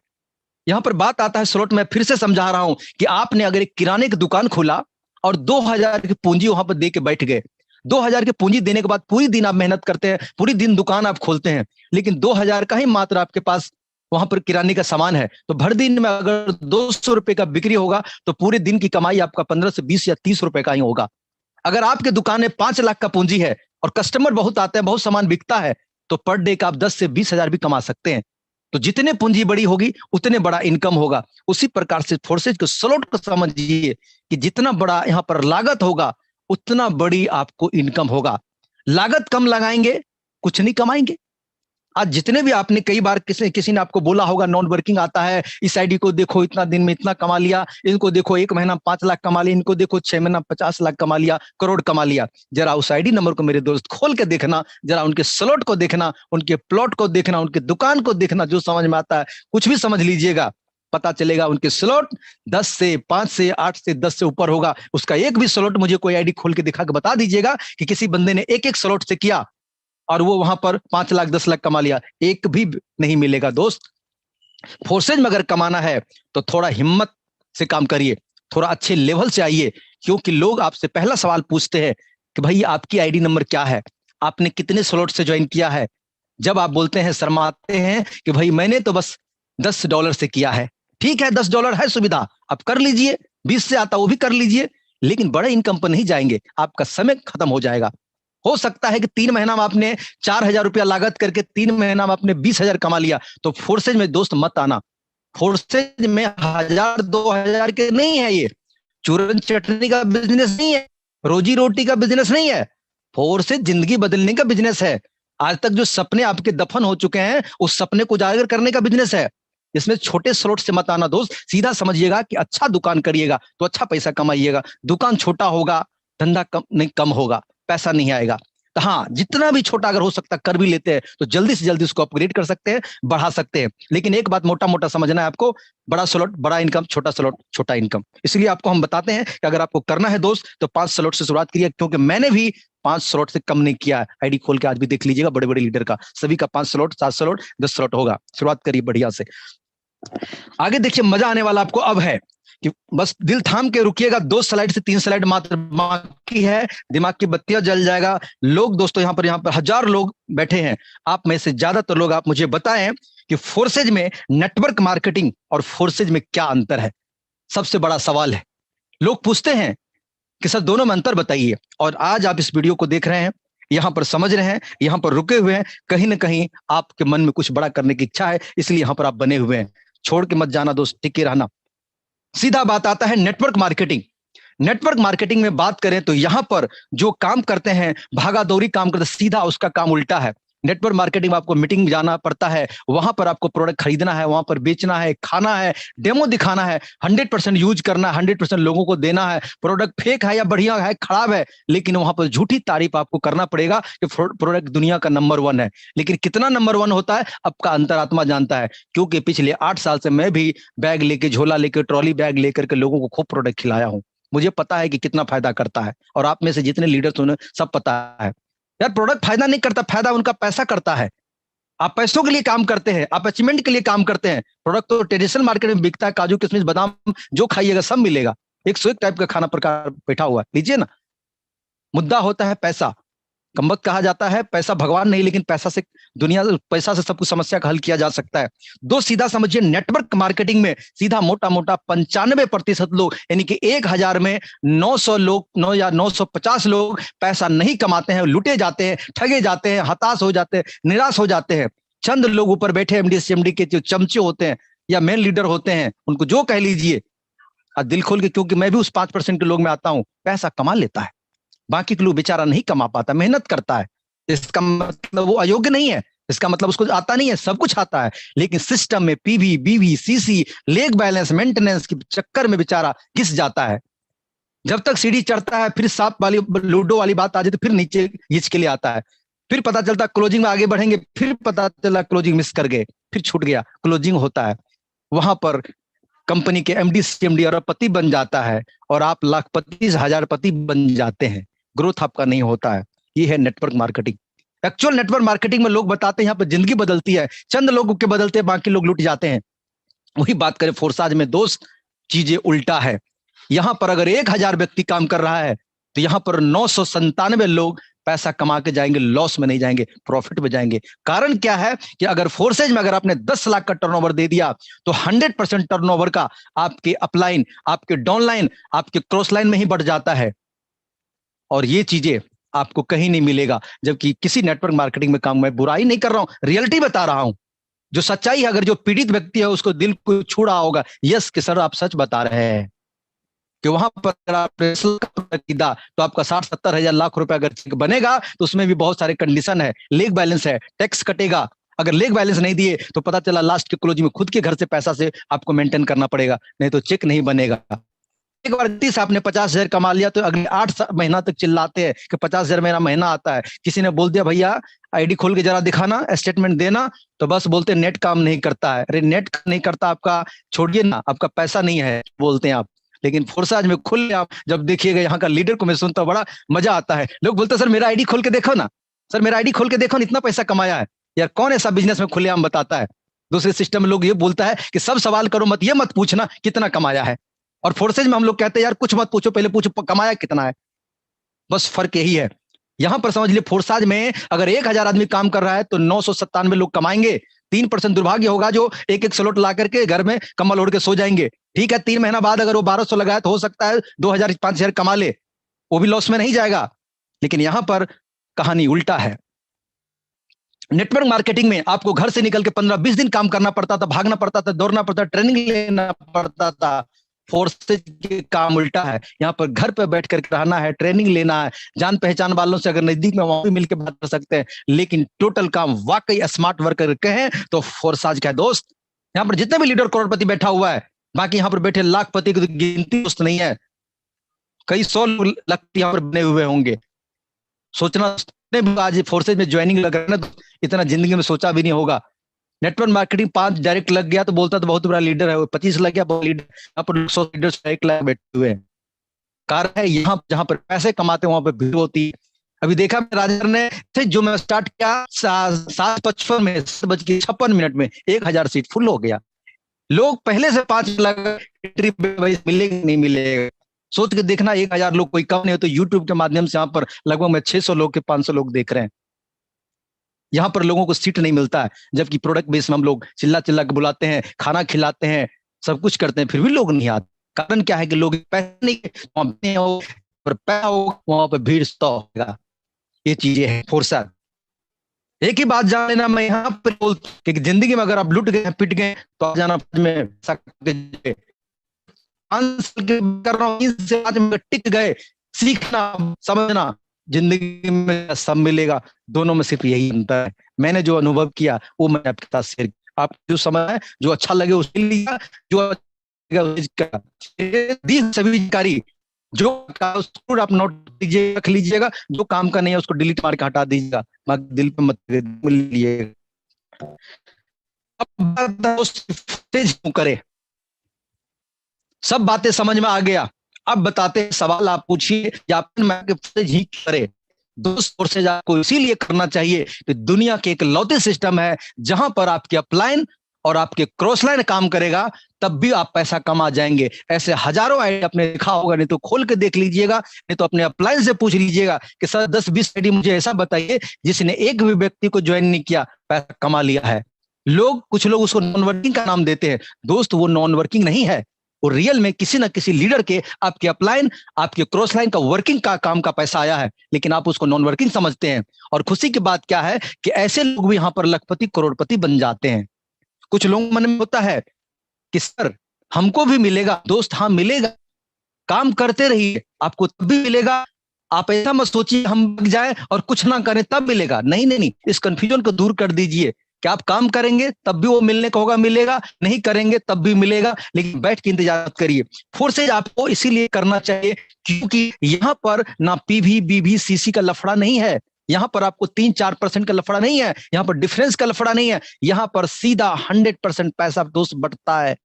यहां पर बात आता है स्लॉट, मैं फिर से समझा रहा हूं कि आपने अगर एक किराने की दुकान खोला और 2000 की पूंजी वहां पर दे के बैठ गए, 2000 की पूंजी देने के बाद पूरी दिन आप मेहनत करते हैं, पूरी दिन दुकान आप खोलते हैं, लेकिन 2000 का ही मात्र आपके पास वहां पर किराने का सामान है, तो भर दिन में अगर 200 रुपए का बिक्री होगा तो पूरे दिन की कमाई आपका 15 से 20 या 30 रुपए का ही होगा। अगर आपके दुकान में 5 लाख का पूंजी है और कस्टमर बहुत आते हैं, बहुत सामान बिकता है, तो पर डे का आप 10 से 20 हजार भी कमा सकते हैं। तो जितने पूंजी बड़ी होगी उतने बड़ा इनकम होगा। उसी प्रकार से फोर्सेज को स्लॉट को समझिए कि जितना बड़ा यहां पर लागत होगा उतना बड़ी आपको इनकम होगा। लागत कम लगाएंगे कुछ नहीं कमाएंगे। आज जितने भी आपने कई बार किसी ने आपको बोला होगा नॉन वर्किंग आता है, इस आईडी को देखो इतना दिन में इतना कमा लिया, इनको देखो 1 महीना 5 लाख कमा लिया, इनको देखो 6 महीना 50 लाख कमा लिया, करोड़ कमा लिया। जरा उस आईडी नंबर को मेरे दोस्त खोल के देखना, जरा उनके स्लॉट को देखना, उनके प्लॉट को देखना, उनके दुकान को देखना, जो समझ में आता है कुछ भी समझ लीजिएगा, पता चलेगा उनके स्लॉट 10 से 5 से 8 से 10 से ऊपर होगा। उसका एक भी स्लॉट मुझे कोई आईडी खोल के दिखा के बता दीजिएगा कि किसी बंदे ने एक स्लॉट से किया और वो वहां पर 5 लाख 10 लाख कमा लिया, एक भी नहीं मिलेगा दोस्त। फोर्सेज में अगर कमाना है तो थोड़ा हिम्मत से काम करिए, थोड़ा अच्छे लेवल से आइए, क्योंकि लोग आपसे पहला सवाल पूछते हैं कि भाई आपकी आईडी नंबर क्या है, आपने कितने स्लॉट से ज्वाइन किया है। जब आप बोलते हैं, शर्माते हैं कि भाई मैंने तो बस $10 से किया है, ठीक है $10 है सुविधा, आप कर लीजिए, 20 से आता वो भी कर लीजिए, लेकिन बड़े इनकम पर नहीं जाएंगे, आपका समय खत्म हो जाएगा। हो सकता है कि 3 महीना में आपने 4000 रुपया लागत करके 3 महीना में आपने 20,000 कमा लिया, तो फोर्सेज में दोस्त मत आना। फोर्सेज में 1000-2000 के नहीं है, ये चूरन चटनी का बिजनेस नहीं है, रोजी रोटी का बिजनेस नहीं है, फोर्सेज जिंदगी बदलने का बिजनेस है। आज तक जो सपने आपके दफन हो चुके हैं उस सपने को उजागर करने का बिजनेस है। इसमें छोटे स्लॉट से मत आना दोस्त, सीधा समझिएगा कि अच्छा दुकान करिएगा तो अच्छा पैसा कमाइएगा। दुकान छोटा होगा, धंधा कम होगा, पैसा नहीं आएगा। तो हाँ, जितना भी छोटा अगर हो सकता कर भी लेते हैं तो जल्दी से जल्दी उसको अपग्रेड कर सकते हैं, बढ़ा सकते हैं। लेकिन एक बात मोटा मोटा समझना है आपको, बड़ा स्लॉट बड़ा इनकम, छोटा स्लॉट छोटा इनकम। इसलिए आपको हम बताते हैं कि अगर आपको करना है दोस्त तो 5 स्लॉट से शुरुआत करिए, क्योंकि मैंने भी 5 स्लॉट से कम नहीं किया है। आईडी खोल के आज भी देख लीजिएगा, बड़े बड़े लीडर का सभी का 5 स्लॉट 7 स्लॉट 10 स्लॉट होगा। शुरुआत करिए बढ़िया से। आगे देखिए मजा आने वाला आपको अब है कि बस दिल थाम के रुकिएगा, 2 स्लाइड से 3 स्लाइड मात्र बाकी है, दिमाग की बत्तियां जल जाएगा। लोग दोस्तों यहाँ पर 1000 लोग बैठे हैं, आप में से ज्यादातर लोग आप मुझे बताएं कि फोर्सेज में नेटवर्क मार्केटिंग और फोर्सेज में क्या अंतर है। सबसे बड़ा सवाल है, लोग पूछते हैं कि सर दोनों में अंतर बताइए। और आज आप इस वीडियो को देख रहे हैं, यहां पर समझ रहे हैं, यहां पर रुके हुए हैं, कहीं ना कहीं आपके मन में कुछ बड़ा करने की इच्छा है, इसलिए यहां पर आप बने हुए हैं। छोड़ के मत जाना दोस्त, टिके रहना। सीधा बात आता है नेटवर्क मार्केटिंग। नेटवर्क मार्केटिंग में बात करें तो यहां पर जो काम करते हैं, भागा दौड़ी काम करते, सीधा उसका काम उल्टा है। नेटवर्क मार्केटिंग में आपको मीटिंग में जाना पड़ता है, वहां पर आपको प्रोडक्ट खरीदना है, वहां पर बेचना है, खाना है, डेमो दिखाना है, 100% यूज करना है, 100% लोगों को देना है। प्रोडक्ट फेक है या बढ़िया है, खराब है, लेकिन वहां पर झूठी तारीफ आपको करना पड़ेगा कि प्रोडक्ट दुनिया का नंबर 1 है। लेकिन कितना नंबर 1 होता है आपका अंतरात्मा जानता है, क्योंकि पिछले 8 साल से मैं भी बैग लेके, झोला लेके, ट्रॉली बैग लेकर के लोगों को खूब प्रोडक्ट खिलाया हूं। मुझे पता है कि कितना फायदा करता है, और आप में से जितने लीडर्स उन्हें सब पता है। यार प्रोडक्ट फायदा नहीं करता, फायदा उनका पैसा करता है। आप पैसों के लिए काम करते हैं, आप अचीवमेंट के लिए काम करते हैं। प्रोडक्ट तो ट्रेडिशनल मार्केट में बिकता है, काजू किशमिश बादाम जो खाइएगा सब मिलेगा, 101 टाइप का खाना प्रकार बैठा हुआ है, लीजिए ना। मुद्दा होता है पैसा। कम्बख्त कहा जाता है पैसा भगवान नहीं, लेकिन पैसा से सब कुछ समस्या का हल किया जा सकता है। दो सीधा समझिए, नेटवर्क मार्केटिंग में सीधा मोटा मोटा 95% लोग, यानी कि 1000 में 900 लोग, 9 या 950 लोग पैसा नहीं कमाते हैं, लुटे जाते हैं, ठगे जाते हैं, हताश हो जाते हैं, निराश हो जाते हैं। चंद लोग ऊपर बैठे एमडी सीएमडी के जो चमचे होते हैं या मेन लीडर होते हैं, उनको जो कह लीजिए, दिल खोल के, क्योंकि मैं भी उस 5% के लोग में आता हूं, पैसा कमा लेता है, बाकी के लोग बेचारा नहीं कमा पाता, मेहनत करता है। इसका मतलब वो अयोग्य नहीं है, इसका मतलब उसको आता नहीं है, सब कुछ आता है, लेकिन सिस्टम में पीवी बीवी सीसी लेग बैलेंस मेंटेनेंस के चक्कर में बेचारा घिस जाता है। जब तक सीढ़ी चढ़ता है, फिर सांप वाली लूडो वाली बात आ जाती, फिर नीचे घिंच के लिए आता है। फिर पता चलता क्लोजिंग में आगे बढ़ेंगे, फिर पता चला क्लोजिंग मिस कर गए, फिर छूट गया। क्लोजिंग होता है, वहां पर कंपनी के एमडी सीएमडी अरबपति बन जाता है और आप लाखपति हजारपति बन जाते हैं। ग्रोथ आपका नहीं होता है। ये है network marketing. Actual network marketing में लोग बताते हैं यहाँ पर जिंदगी बदलती है, चंद लोगों के बदलते हैं, बाकी लोग लुट जाते हैं। वही बात करें फोर्साज में दोस्त, चीजें उल्टा है। यहां पर अगर 1000 व्यक्ति काम कर रहा है तो यहां पर 997 लोग पैसा कमा के जाएंगे, लॉस में नहीं जाएंगे, प्रॉफिट में जाएंगे। कारण क्या है कि अगर फोर्सेज में अगर आपने 10 लाख का टर्नओवर दे दिया तो 100% टर्नओवर का आपके अपलाइन, आपके डाउनलाइन, आपके क्रॉस लाइन में ही बढ़ जाता है। और ये चीजें आपको कहीं नहीं मिलेगा। जबकि किसी नेटवर्क मार्केटिंग में काम, मैं बुराई नहीं कर रहा हूं, रियलिटी बता रहा हूं, जो सच्चाई है। अगर जो पीड़ित व्यक्ति है उसको दिल को छू रहा होगा, यस कि सर आप सच बता रहे हैं कि वहां पर आपने खरीदा तो आपका 60-70 हजार लाख रुपए अगर चेक बनेगा तो उसमें भी बहुत सारे कंडीशन है, लेग बैलेंस है, टैक्स कटेगा। अगर लेग बैलेंस नहीं दिए तो पता चला लास्ट के क्लोज में खुद के घर से पैसा से आपको मेंटेन करना पड़ेगा, नहीं तो चेक नहीं बनेगा। एक बार से आपने 50,000 कमा लिया तो अगले 8 महीना तक चिल्लाते हैं कि 50,000 मेरा महीना आता है। किसी ने बोल दिया भैया आईडी खोल के जरा दिखाना, स्टेटमेंट देना, तो बस बोलते नेट काम नहीं करता है। अरे नेट नहीं करता आपका छोड़िए ना, आपका पैसा नहीं है बोलते हैं आप। लेकिन फोर्साज में खुले आप जब देखिएगा, यहाँ का लीडर को मैं सुनता बड़ा मजा आता है। लोग बोलते सर मेरा आईडी खोल के देखो ना, सर मेरा आईडी खोल के देखो ना, इतना पैसा कमाया है। यार कौन ऐसा बिजनेस में खुलेआम बताता है? दूसरे सिस्टम में लोग ये बोलता है कि सब सवाल करो मत, ये मत पूछना कितना कमाया है। और फोर्सेज में हम लोग कहते हैं यार कुछ मत पूछो, पहले पूछो कमाया कितना है। बस फर्क यही है। यहां पर समझ लिए फोर्साज में अगर 1000 आदमी काम कर रहा है तो 997 लोग कमाएंगे। 3% दुर्भाग्य होगा जो एक एक स्लॉट ला करके घर में कम्बल ओढ़ के सो जाएंगे। ठीक है, 3 महीना बाद अगर वो 1200 लगाया तो हो सकता है 2000-5000 कमा ले, वो भी लॉस में नहीं जाएगा। लेकिन यहां पर कहानी उल्टा है। नेटवर्क मार्केटिंग में आपको घर से निकल के 15-20 दिन काम करना पड़ता था, भागना पड़ता था, दौड़ना पड़ता था, ट्रेनिंग लेना पड़ता था। फोर्सेज के काम उल्टा है। यहाँ पर घर पर बैठ कर रहना है, ट्रेनिंग लेना है, जान पहचान वालों से अगर नजदीक में वहां भी मिलकर बात कर सकते हैं। लेकिन टोटल काम वाकई स्मार्ट वर्कर कहें तो फोर्साज का दोस्त। यहाँ पर जितने भी लीडर करोड़पति बैठा हुआ है, बाकी यहाँ पर बैठे लाखपति की गिनती दोस्त नहीं है। कई 100 लाख यहाँ पर बने हुए होंगे। सोचना आज फोर्सेज में ज्वाइनिंग लग रहा है ना, इतना जिंदगी में सोचा भी नहीं होगा। नेटवर्क मार्केटिंग 5 डायरेक्ट लग गया तो बोलता तो बहुत बड़ा लीडर है, 25 लग गया बहुत लीडर। यहाँ पर 100 लीडर्स 1 लाख बैठे हुए हैं। कारण है यहाँ जहां पर पैसे कमाते हैं वहां पर भीड़ होती है। अभी देखा राजेंद्र ने जो मैं स्टार्ट किया 7:55 में 7:56 में 1000 सीट फुल हो गया। लोग पहले से 5 लाख एंट्री मिलेगा नहीं मिलेगा सोच के देखना। 1000 लोग कोई कम नहीं हो तो यूट्यूब के माध्यम से यहाँ पर लगभग में 600 लोग के 500 लोग देख रहे हैं। यहाँ पर लोगों को सीट नहीं मिलता है, जबकि प्रोडक्ट बेस में हम लोग चिल्ला चिल्ला के बुलाते हैं, खाना खिलाते हैं, सब कुछ करते हैं, फिर भी लोग नहीं आते। कारण क्या है कि लोग पैसे नहीं हो, वहां पर भीड़ तो होगा। ये चीजें हैं फोर्सा। एक ही बात जान लेना, मैं यहाँ पर बोलता कि जिंदगी में अगर आप लुट गए पिट गए तो आप जाना में कर रहा हूँ टिक गए, सीखना समझना, जिंदगी में सब मिलेगा। दोनों में सिर्फ यही अंतर है। मैंने जो अनुभव किया वो मैं आपके साथ शेयर, आप जो समझ है जो अच्छा लगे उसके लिए, जो सभी जानकारी जो आप नोट लीजिए रख लीजिएगा, जो काम का नहीं है उसको डिलीट मार के हटा दीजिएगा, दिल पे मत लीजिएगा। अब करे, सब बातें समझ में आ गया। अब बताते सवाल आप पूछिए या ही करे। दोस्त फोर्सेज आपको इसीलिए करना चाहिए कि दुनिया के एक लौते सिस्टम है जहां पर आपके अपलाइन और आपके क्रॉस लाइन काम करेगा, तब भी आप पैसा कमा जाएंगे। ऐसे हजारों आईडी आपने देखा होगा, नहीं तो खोल के देख लीजिएगा, नहीं तो अपने अपलाइन से पूछ लीजिएगा कि सर 10-20 आईडी मुझे ऐसा बताइए जिसने एक भी व्यक्ति को ज्वाइन नहीं किया पैसा कमा लिया है। कुछ लोग उसको नॉन वर्किंग का नाम देते हैं। दोस्त वो नॉन वर्किंग नहीं है, वो रियल में किसी ना किसी लीडर के आपके अपलाइन आपके क्रॉस लाइन का वर्किंग का काम का पैसा आया है, लेकिन आप उसको नॉन वर्किंग समझते हैं। और खुशी की बात क्या है कि ऐसे लोग भी यहाँ पर लखपति करोड़पति बन जाते हैं। कुछ लोग मन में होता है कि सर हमको भी मिलेगा। दोस्त हाँ मिलेगा, काम करते रहिए, आपको तब भी मिलेगा। आप ऐसा मत सोचिए हम लग जाए और कुछ ना करें तब मिलेगा। नहीं नहीं नहीं, इस कंफ्यूजन को दूर कर दीजिए कि आप काम करेंगे तब भी वो मिलने का होगा, मिलेगा, नहीं करेंगे तब भी मिलेगा, लेकिन बैठ के इंतजार मत करिए। फोर्सेज आपको इसीलिए करना चाहिए क्योंकि यहाँ पर ना पीवी बीवी सीसी का लफड़ा नहीं है। यहाँ पर आपको 3-4% का लफड़ा नहीं है, यहाँ पर डिफरेंस का लफड़ा नहीं है। यहाँ पर सीधा 100% पैसा दोस्त बढ़ता है,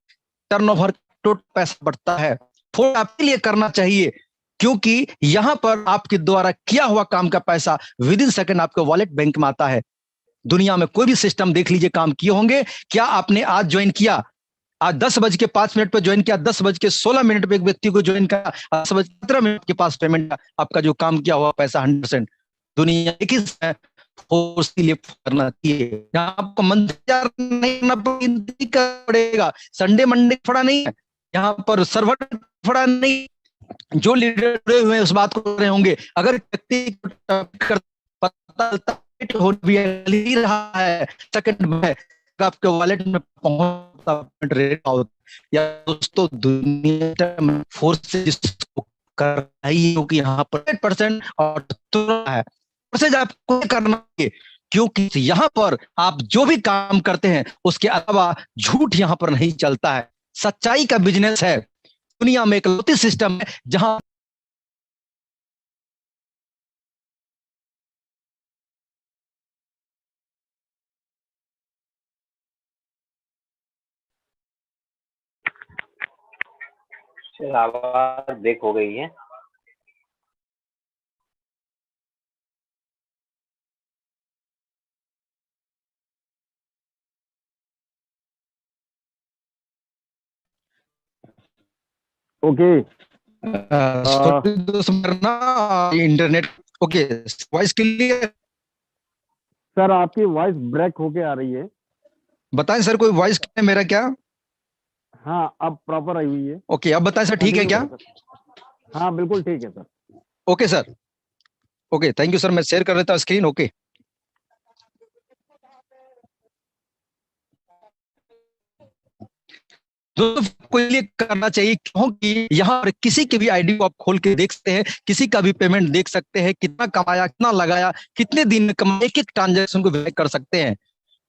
टर्नओवर टोटल पैसा बढ़ता है। फोर्स आपके लिए करना चाहिए क्योंकि यहाँ पर आपके द्वारा किया हुआ काम का पैसा विद इन सेकंड आपके वॉलेट बैंक में आता है। दुनिया में कोई भी सिस्टम देख लीजिए काम किए होंगे। क्या आपने आज ज्वाइन किया, आज 10:05 पे ज्वाइन किया, 10:16 पे एक व्यक्ति को ज्वाइन किया, 10:15 के पास पेमेंट, आपका जो काम किया हुआ पैसा 100%। दुनिया एक ही फोर्स के लिए करना चाहिए, यहाँ आपको मंदिर नहीं करना पड़ेगा, संडे मंडे खड़ा नहीं है, यहाँ पर सर्वर खड़ा नहीं, जो लीडर जुड़े हुए हैं उस बात को कर रहे होंगे। अगर व्यक्ति पता हो भी रहा है सेकंड में आपके वॉलेट में पहुंचता या दोस्तों, दुनिया फोर्स से जिसको कर रही हो कि यहाँ पर 100% और है आपको करना है, क्योंकि यहाँ पर आप जो भी काम करते हैं उसके अलावा झूठ यहाँ पर नहीं चलता है, सच्चाई का बिजनेस है। दुनिया में एक सिस्टम है जहां आवाज ब्रेक हो गई है। Okay internet okay, voice clear? Sir आपकी वॉइस ब्रेक होके आ रही है। बताएं सर, कोई वॉइस है मेरा क्या? हाँ अब प्रॉपर आई हुई है। ओके, अब बताएं सर, ठीक है क्या? हाँ बिल्कुल ठीक है sir. Okay sir, okay, thank you sir. मैं शेयर कर देता हूं स्क्रीन। ओके, दोस्तों को लिए करना चाहिए, क्योंकि यहाँ पर किसी की भी आईडी को आप खोल के देख सकते हैं, किसी का भी पेमेंट देख सकते हैं, कितना कमाया, कितना लगाया, कितने दिन में कमाया, एक एक ट्रांजेक्शन को वेरीफाई कर सकते हैं।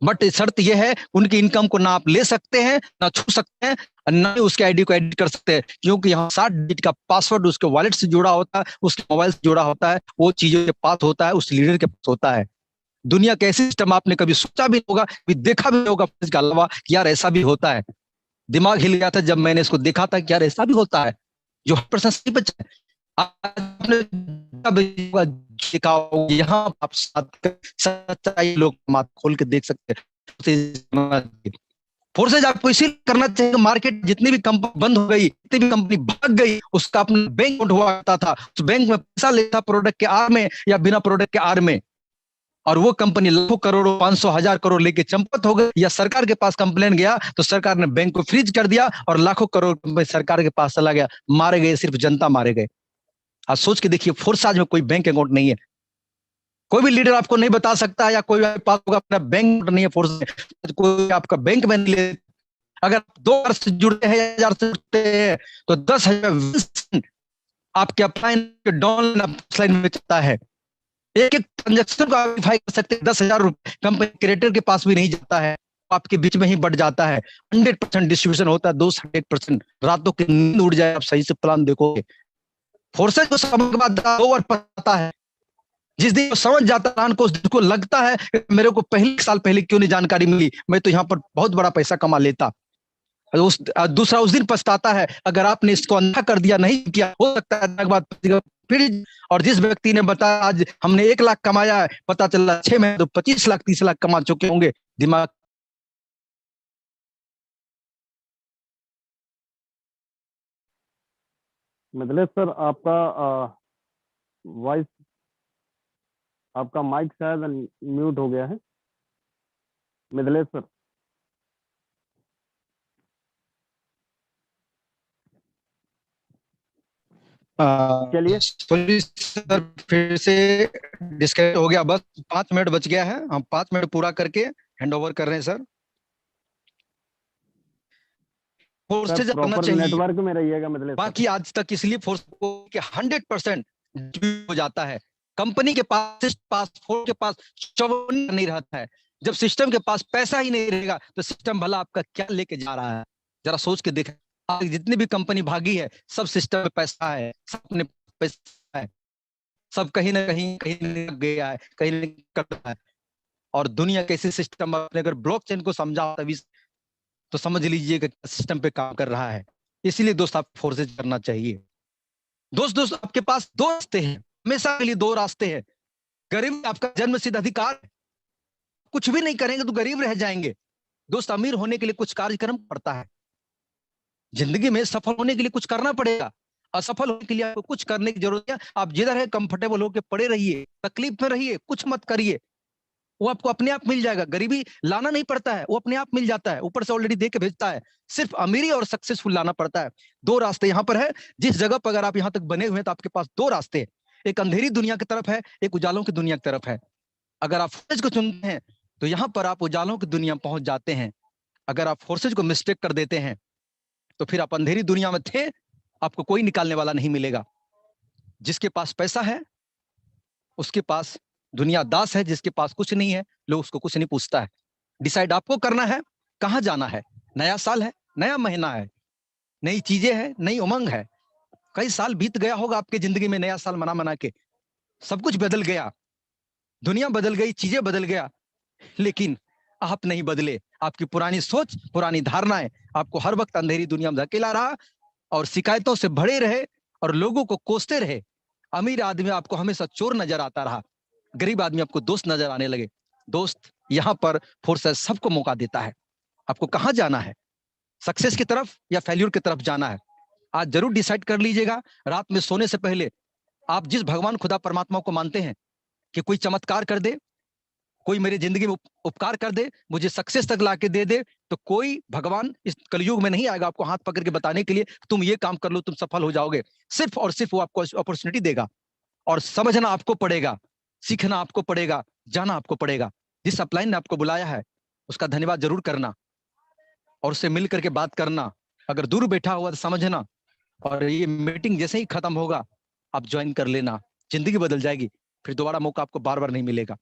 बट शर्त यह है, उनकी इनकम को ना आप ले सकते हैं, ना छू सकते हैं, ना ही उसके आईडी को एडिट कर सकते हैं, क्योंकि यहाँ 60 डिजिट का पासवर्ड उसके वॉलेट से जुड़ा होता है, उसके मोबाइल से जुड़ा होता है, वो चीजों के पास होता है, उस लीडर के पास होता है। दुनिया का ऐसी सिस्टम आपने कभी सोचा भी होगा, कभी देखा भी होगा इसके अलावा कि यार ऐसा भी होता है। दिमाग हिल गया था जब मैंने इसको देखा था कि यार ऐसा भी होता है, जो 100% सही बचा है। आपने देखा यहाँ आप सच्चाई लोग माथ खोल के देख सकते हैं। फोर्सेज आपको इसीलिए करना चाहिए, मार्केट जितनी भी कंपनी बंद हो गई, जितनी भी कंपनी भाग गई, उसका अपना बैंक अकाउंट हुआ करता था, उस बैंक में पैसा लेता प्रोडक्ट के आर में या बिना प्रोडक्ट के आर में, और वो कंपनी लाखों करोड़ों 500 हजार करोड़ लेके चंपत हो गई, या सरकार के पास कंप्लेन गया तो सरकार ने बैंक को फ्रीज कर दिया और लाखों करोड़ सरकार के पास चला गया, मारे गए, सिर्फ जनता मारे गए। आज सोच के देखिए, फोर्साज में कोई बैंक अकाउंट नहीं है, कोई भी लीडर आपको नहीं बता सकता, या कोई पास होगा अपना बैंक नहीं है फोर्स में, कोई आपका बैंक में नहीं ले। अगर 2 से जुड़ते हैं, 1000 से जुड़ते हैं, तो 10,000 आपके अपलाइन डाउन में चलता है। एक एक ट्रांजेक्शन को आप वेरीफाई कर सकते हैं। 10,000 रुपए कंपनी क्रिएटर के पास भी नहीं जाता है, आपके बीच में ही बढ़ जाता है। 100% डिस्ट्रीब्यूशन होता है, 200%। रातों की नींद उड़ जाए, आप सही से प्लान देखोगे। फोर्सेज को समझ के बाद 2 ओवर पता है, जिस दिन समझ जाता प्लान को, उस दिन को लगता है मेरे को पहले साल पहले क्यों नहीं जानकारी मिली, मैं तो यहाँ पर बहुत बड़ा पैसा कमा लेता। दूसरा उस दिन पछताता है, अगर आपने इसको अंधा कर दिया, नहीं किया, हो सकता है बाद फिर। और जिस व्यक्ति ने बताया आज हमने 1 लाख कमाया है, पता चला 6 महीने तो 25 लाख 30 लाख कमा चुके होंगे। दिमाग मतलब सर आपका वॉइस, आपका माइक शायद म्यूट हो गया है मिथिलेश सर। चलिए सर, फिर से डिस्कनेक्ट हो गया, बस 5 मिनट बच गया है, हम 5 मिनट पूरा करके हैंड ओवर कर रहे हैं सर। फोर्सेज करना चाहिए, नेटवर्क में रहिएगा मिथिलेश। बाकी आज तक इसलिए फोर्स को 100% हो जाता है। कंपनी के पास फोर्स के पास 54 नहीं रहता है। जब सिस्टम के पास पैसा ही नहीं रहेगा तो सिस्टम भला आपका क्या लेके जा रहा है, जरा सोच के देखें। आज जितनी भी कंपनी भागी है, सब सिस्टम में पैसा है, सब अपने पैसा है, सब कहीं ना कहीं गया है, कहीं ना करता है। और दुनिया कैसे सिस्टम, अपने अगर ब्लॉकचेन को समझा तभी तो समझ लीजिए कि सिस्टम पे काम कर रहा है। इसीलिए दोस्त आप फोर्सेज करना चाहिए। दोस्त आपके पास 2 रास्ते हैं, हमेशा के लिए 2 रास्ते हैं। गरीब आपका जन्म सिद्ध अधिकार, कुछ भी नहीं करेंगे तो गरीब रह जाएंगे। दोस्त, अमीर होने के लिए कुछ कार्यक्रम पड़ता है, जिंदगी में सफल होने के लिए कुछ करना पड़ेगा। असफल होने के लिए आपको कुछ करने की जरूरत है। आप जिधर है कंफर्टेबल होकर पड़े रहिए, तकलीफ में रहिए, कुछ मत करिए, वो आपको अपने आप मिल जाएगा। गरीबी लाना नहीं पड़ता है, वो अपने आप मिल जाता है, ऊपर से ऑलरेडी दे के भेजता है। सिर्फ अमीरी और सक्सेसफुल लाना पड़ता है। दो रास्ते यहाँ पर है। जिस जगह पर अगर आप यहाँ तक बने हुए हैं तो आपके पास दो रास्ते हैं, एक अंधेरी दुनिया की तरफ है, एक उजालों की दुनिया की तरफ है। अगर आप फोर्सेज को चुनते हैं तो यहाँ पर आप उजालों की दुनिया पहुंच जाते हैं। अगर आप फोर्सेज को मिस्टेक कर देते हैं तो फिर आप अंधेरी दुनिया में थे, आपको कोई निकालने वाला नहीं मिलेगा। जिसके पास पैसा है उसके पास दुनिया दास है, जिसके पास कुछ नहीं है लोग उसको कुछ नहीं पूछता है। डिसाइड आपको करना है कहां जाना है। नया साल है, नया महीना है, नई चीजें हैं, नई उमंग है। कई साल बीत गया होगा आपके जिंदगी में, नया साल मना मना के सब कुछ बदल गया, दुनिया बदल गई, चीजें बदल गया, लेकिन आप नहीं बदले। आपकी पुरानी सोच, पुरानी धारणाएं आपको हर वक्त अंधेरी दुनिया में धकेला रहा और शिकायतों से भरे रहे और लोगों को कोसते रहे। अमीर आदमी आपको हमेशा चोर नजर आता रहा, गरीब आदमी आपको दोस्त नजर आने लगे। दोस्त, यहां पर फोर्सेस सबको मौका देता है। आपको कहां जाना है, सक्सेस की तरफ या फेल्यूर की तरफ जाना है, आज जरूर डिसाइड कर लीजिएगा। रात में सोने से पहले आप जिस भगवान खुदा परमात्मा को मानते हैं कि कोई चमत्कार कर दे, कोई मेरी जिंदगी में उपकार कर दे, मुझे सक्सेस तक लाके दे दे, तो कोई भगवान इस कलयुग में नहीं आएगा आपको हाथ पकड़ के बताने के लिए तुम ये काम कर लो, तुम सफल हो जाओगे। सिर्फ और सिर्फ वो आपको अपॉर्चुनिटी देगा और समझना आपको पड़ेगा, सीखना आपको पड़ेगा, जाना आपको पड़ेगा। जिस अपलाइन ने आपको बुलाया है उसका धन्यवाद जरूर करना और उससे मिल करके बात करना। अगर दूर बैठा हुआ तो समझना, और ये मीटिंग जैसे ही खत्म होगा आप ज्वाइन कर लेना, जिंदगी बदल जाएगी। फिर दोबारा मौका आपको बार बार नहीं मिलेगा।